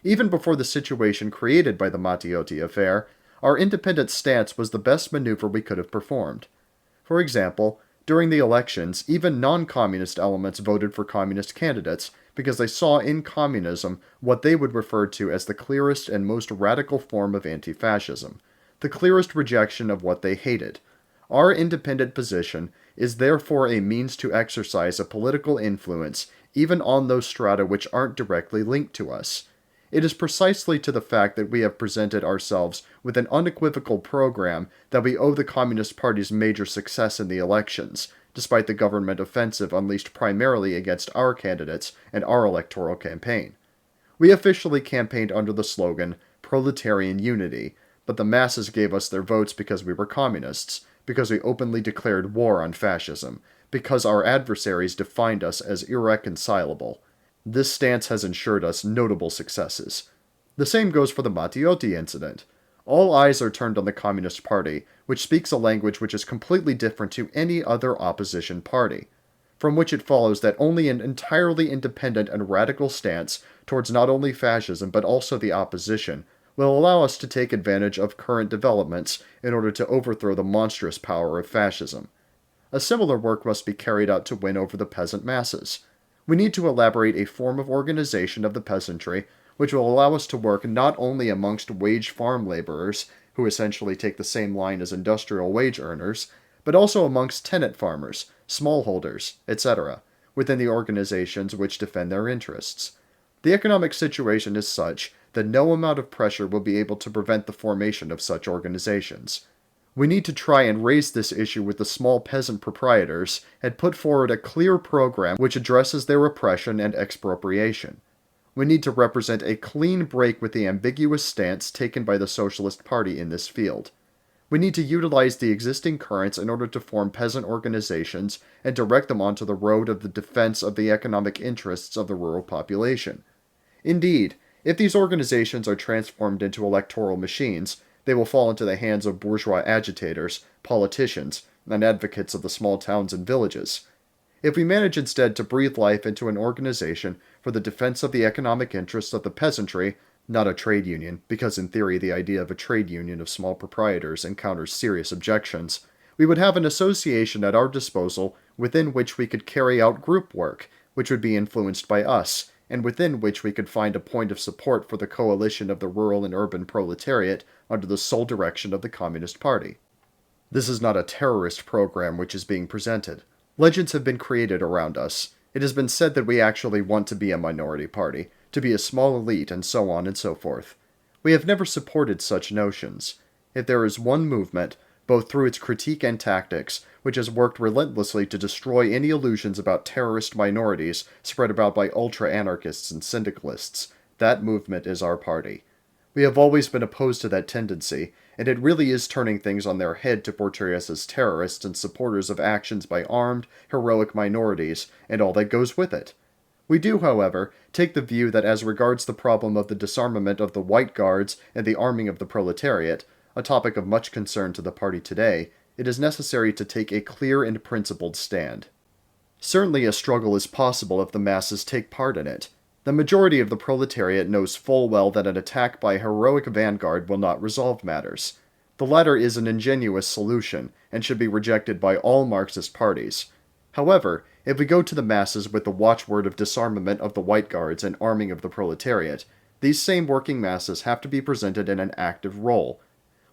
Even before the situation created by the Matteotti affair, our independent stance was the best maneuver we could have performed. For example, during the elections, even non-communist elements voted for communist candidates because they saw in communism what they would refer to as the clearest and most radical form of anti-fascism, the clearest rejection of what they hated. Our independent position is therefore a means to exercise a political influence even on those strata which aren't directly linked to us. It is precisely to the fact that we have presented ourselves with an unequivocal program that we owe the Communist Party's major success in the elections, despite the government offensive unleashed primarily against our candidates and our electoral campaign. We officially campaigned under the slogan, Proletarian Unity, but the masses gave us their votes because we were communists, because we openly declared war on fascism, because our adversaries defined us as irreconcilable. This stance has ensured us notable successes. The same goes for the Matteotti incident. All eyes are turned on the Communist Party, which speaks a language which is completely different to any other opposition party, from which it follows that only an entirely independent and radical stance towards not only fascism but also the opposition will allow us to take advantage of current developments in order to overthrow the monstrous power of fascism. A similar work must be carried out to win over the peasant masses. We need to elaborate a form of organization of the peasantry which will allow us to work not only amongst wage farm laborers, who essentially take the same line as industrial wage earners, but also amongst tenant farmers, smallholders, etc., within the organizations which defend their interests. The economic situation is such that no amount of pressure will be able to prevent the formation of such organizations. We need to try and raise this issue with the small peasant proprietors and put forward a clear program which addresses their oppression and expropriation. We need to represent a clean break with the ambiguous stance taken by the Socialist Party in this field. We need to utilize the existing currents in order to form peasant organizations and direct them onto the road of the defense of the economic interests of the rural population. Indeed, if these organizations are transformed into electoral machines, they will fall into the hands of bourgeois agitators, politicians, and advocates of the small towns and villages. If we manage instead to breathe life into an organization for the defense of the economic interests of the peasantry, not a trade union, because in theory the idea of a trade union of small proprietors encounters serious objections, we would have an association at our disposal within which we could carry out group work, which would be influenced by us, and within which we could find a point of support for the coalition of the rural and urban proletariat under the sole direction of the Communist Party. This is not a terrorist program which is being presented. Legends have been created around us. It has been said that we actually want to be a minority party, to be a small elite, and so on and so forth. We have never supported such notions. If there is one movement, both through its critique and tactics, which has worked relentlessly to destroy any illusions about terrorist minorities spread about by ultra-anarchists and syndicalists, that movement is our party. We have always been opposed to that tendency, and it really is turning things on their head to portray us as terrorists and supporters of actions by armed, heroic minorities, and all that goes with it. We do, however, take the view that as regards the problem of the disarmament of the White Guards and the arming of the proletariat, a topic of much concern to the party today, it is necessary to take a clear and principled stand. Certainly a struggle is possible if the masses take part in it. The majority of the proletariat knows full well that an attack by a heroic vanguard will not resolve matters. The latter is an ingenious solution, and should be rejected by all Marxist parties. However, if we go to the masses with the watchword of disarmament of the White Guards and arming of the proletariat, these same working masses have to be presented in an active role.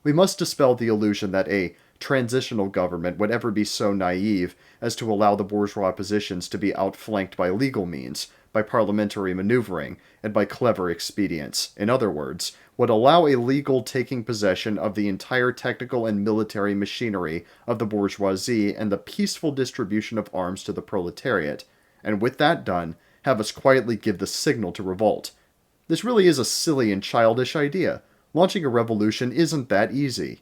We must dispel the illusion that a transitional government would ever be so naive as to allow the bourgeois positions to be outflanked by legal means, by parliamentary maneuvering, and by clever expedients. In other words, would allow a legal taking possession of the entire technical and military machinery of the bourgeoisie and the peaceful distribution of arms to the proletariat, and with that done, have us quietly give the signal to revolt. This really is a silly and childish idea. Launching a revolution isn't that easy.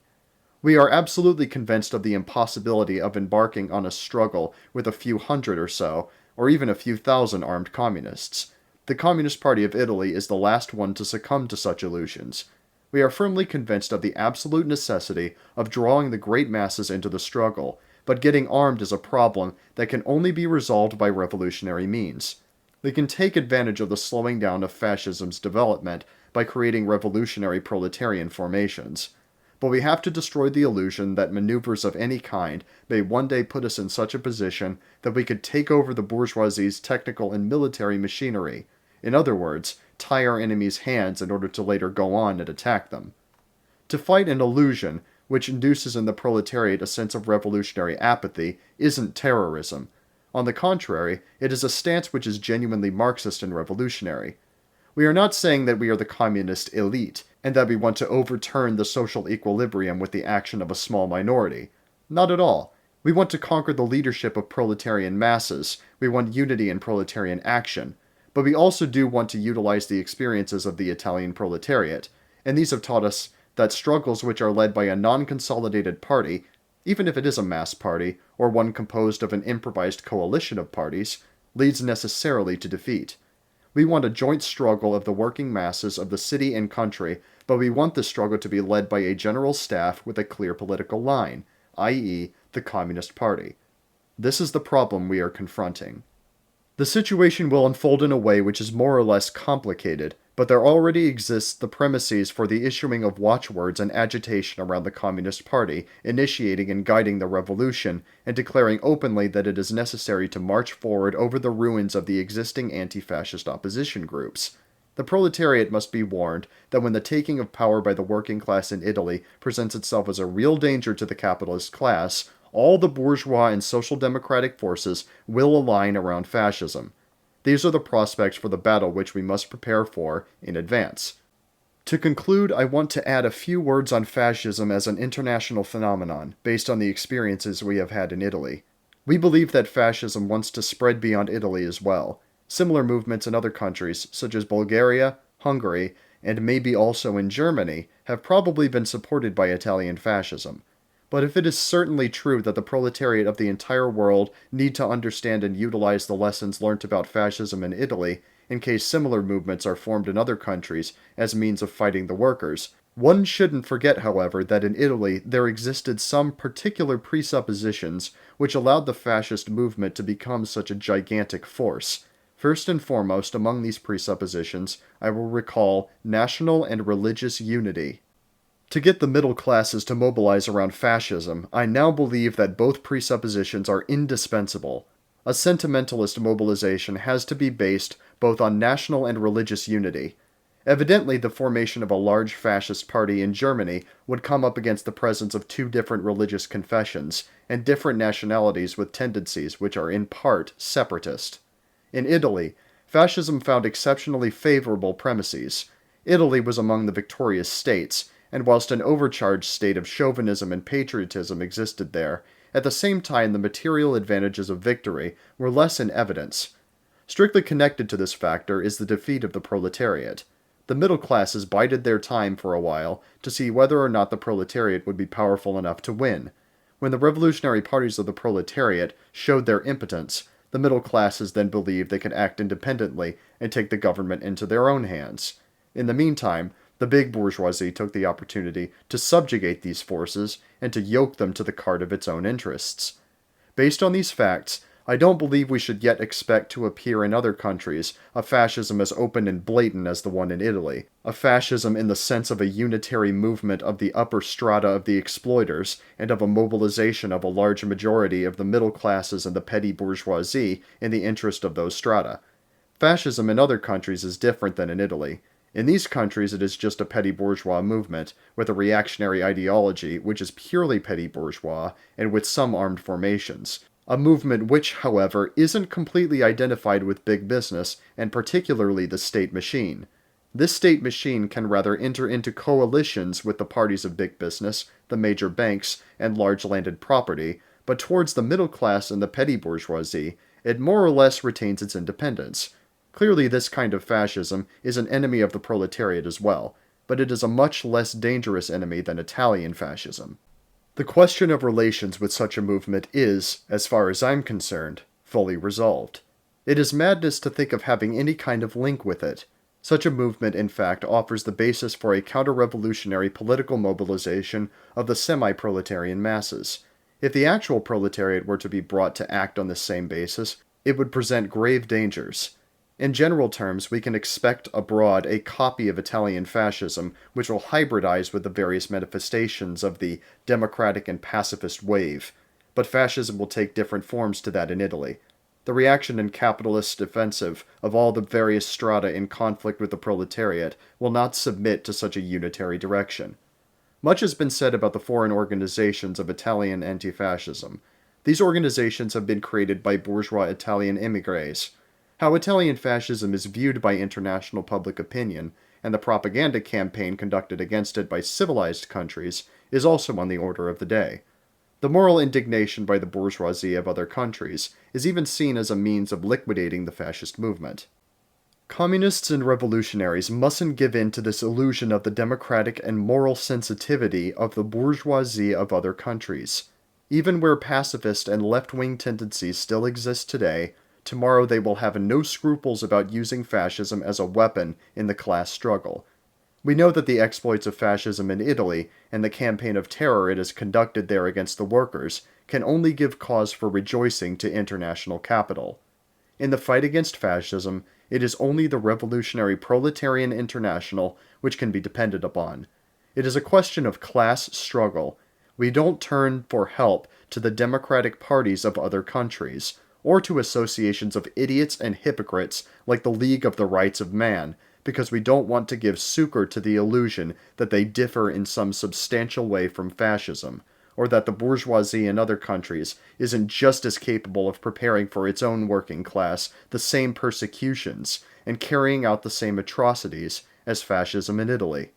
We are absolutely convinced of the impossibility of embarking on a struggle with a few hundred or so, or even a few thousand armed communists. The Communist Party of Italy is the last one to succumb to such illusions. We are firmly convinced of the absolute necessity of drawing the great masses into the struggle, but getting armed is a problem that can only be resolved by revolutionary means. We can take advantage of the slowing down of fascism's development by creating revolutionary proletarian formations. But we have to destroy the illusion that maneuvers of any kind may one day put us in such a position that we could take over the bourgeoisie's technical and military machinery. In other words, tie our enemies' hands in order to later go on and attack them. To fight an illusion, which induces in the proletariat a sense of revolutionary apathy, isn't terrorism. On the contrary, it is a stance which is genuinely Marxist and revolutionary. We are not saying that we are the communist elite, and that we want to overturn the social equilibrium with the action of a small minority. Not at all. We want to conquer the leadership of proletarian masses, we want unity in proletarian action, but we also do want to utilize the experiences of the Italian proletariat, and these have taught us that struggles which are led by a non-consolidated party, even if it is a mass party, or one composed of an improvised coalition of parties, leads necessarily to defeat. We want a joint struggle of the working masses of the city and country, but we want this struggle to be led by a general staff with a clear political line, i.e., the Communist Party. This is the problem we are confronting. The situation will unfold in a way which is more or less complicated, but there already exists the premises for the issuing of watchwords and agitation around the Communist Party, initiating and guiding the revolution, and declaring openly that it is necessary to march forward over the ruins of the existing anti-fascist opposition groups. The proletariat must be warned that when the taking of power by the working class in Italy presents itself as a real danger to the capitalist class, all the bourgeois and social democratic forces will align around fascism. These are the prospects for the battle which we must prepare for in advance. To conclude, I want to add a few words on fascism as an international phenomenon, based on the experiences we have had in Italy. We believe that fascism wants to spread beyond Italy as well. Similar movements in other countries, such as Bulgaria, Hungary, and maybe also in Germany, have probably been supported by Italian fascism. But if it is certainly true that the proletariat of the entire world need to understand and utilize the lessons learnt about fascism in Italy, in case similar movements are formed in other countries as means of fighting the workers, one shouldn't forget, however, that in Italy there existed some particular presuppositions which allowed the fascist movement to become such a gigantic force. First and foremost among these presuppositions, I will recall national and religious unity. To get the middle classes to mobilize around fascism, I now believe that both presuppositions are indispensable. A sentimentalist mobilization has to be based both on national and religious unity. Evidently, the formation of a large fascist party in Germany would come up against the presence of two different religious confessions and different nationalities with tendencies which are in part separatist. In Italy, fascism found exceptionally favorable premises. Italy was among the victorious states, and whilst an overcharged state of chauvinism and patriotism existed there, at the same time the material advantages of victory were less in evidence. Strictly connected to this factor is the defeat of the proletariat. The middle classes bided their time for a while to see whether or not the proletariat would be powerful enough to win. When the revolutionary parties of the proletariat showed their impotence, the middle classes then believed they could act independently and take the government into their own hands. In the meantime, the big bourgeoisie took the opportunity to subjugate these forces and to yoke them to the cart of its own interests. Based on these facts, I don't believe we should yet expect to appear in other countries a fascism as open and blatant as the one in Italy, a fascism in the sense of a unitary movement of the upper strata of the exploiters and of a mobilization of a large majority of the middle classes and the petty bourgeoisie in the interest of those strata. Fascism in other countries is different than in Italy. In these countries, it is just a petty bourgeois movement with a reactionary ideology which is purely petty bourgeois and with some armed formations. A movement which, however, isn't completely identified with big business and particularly the state machine. This state machine can rather enter into coalitions with the parties of big business, the major banks, and large landed property, but towards the middle class and the petty bourgeoisie, it more or less retains its independence. Clearly, this kind of fascism is an enemy of the proletariat as well, but it is a much less dangerous enemy than Italian fascism. The question of relations with such a movement is, as far as I'm concerned, fully resolved. It is madness to think of having any kind of link with it. Such a movement, in fact, offers the basis for a counter-revolutionary political mobilization of the semi-proletarian masses. If the actual proletariat were to be brought to act on this same basis, it would present grave dangers. In general terms, we can expect abroad a copy of Italian fascism which will hybridize with the various manifestations of the democratic and pacifist wave, but fascism will take different forms to that in Italy. The reaction and capitalist offensive of all the various strata in conflict with the proletariat will not submit to such a unitary direction. Much has been said about the foreign organizations of Italian anti-fascism. These organizations have been created by bourgeois Italian émigrés. How Italian fascism is viewed by international public opinion, and the propaganda campaign conducted against it by civilized countries, is also on the order of the day. The moral indignation by the bourgeoisie of other countries is even seen as a means of liquidating the fascist movement. Communists and revolutionaries mustn't give in to this illusion of the democratic and moral sensitivity of the bourgeoisie of other countries. Even where pacifist and left-wing tendencies still exist today, tomorrow they will have no scruples about using fascism as a weapon in the class struggle. We know that the exploits of fascism in Italy and the campaign of terror it has conducted there against the workers can only give cause for rejoicing to international capital. In the fight against fascism, it is only the revolutionary proletarian international which can be depended upon. It is a question of class struggle. We don't turn for help to the democratic parties of other countries, or to associations of idiots and hypocrites like the League of the Rights of Man, because we don't want to give succor to the illusion that they differ in some substantial way from fascism, or that the bourgeoisie in other countries isn't just as capable of preparing for its own working class the same persecutions and carrying out the same atrocities as fascism in Italy.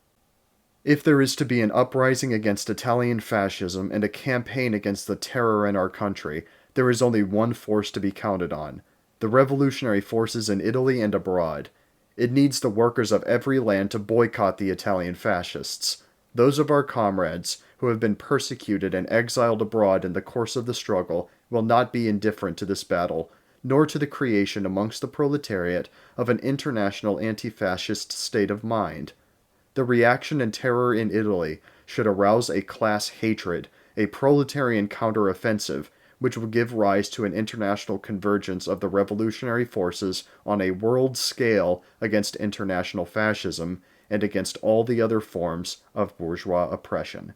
If there is to be an uprising against Italian fascism and a campaign against the terror in our country, there is only one force to be counted on: the revolutionary forces in Italy and abroad. It needs the workers of every land to boycott the Italian fascists. Those of our comrades who have been persecuted and exiled abroad in the course of the struggle will not be indifferent to this battle, nor to the creation amongst the proletariat of an international anti-fascist state of mind. The reaction and terror in Italy should arouse a class hatred, a proletarian counter-offensive, which will give rise to an international convergence of the revolutionary forces on a world scale against international fascism and against all the other forms of bourgeois oppression.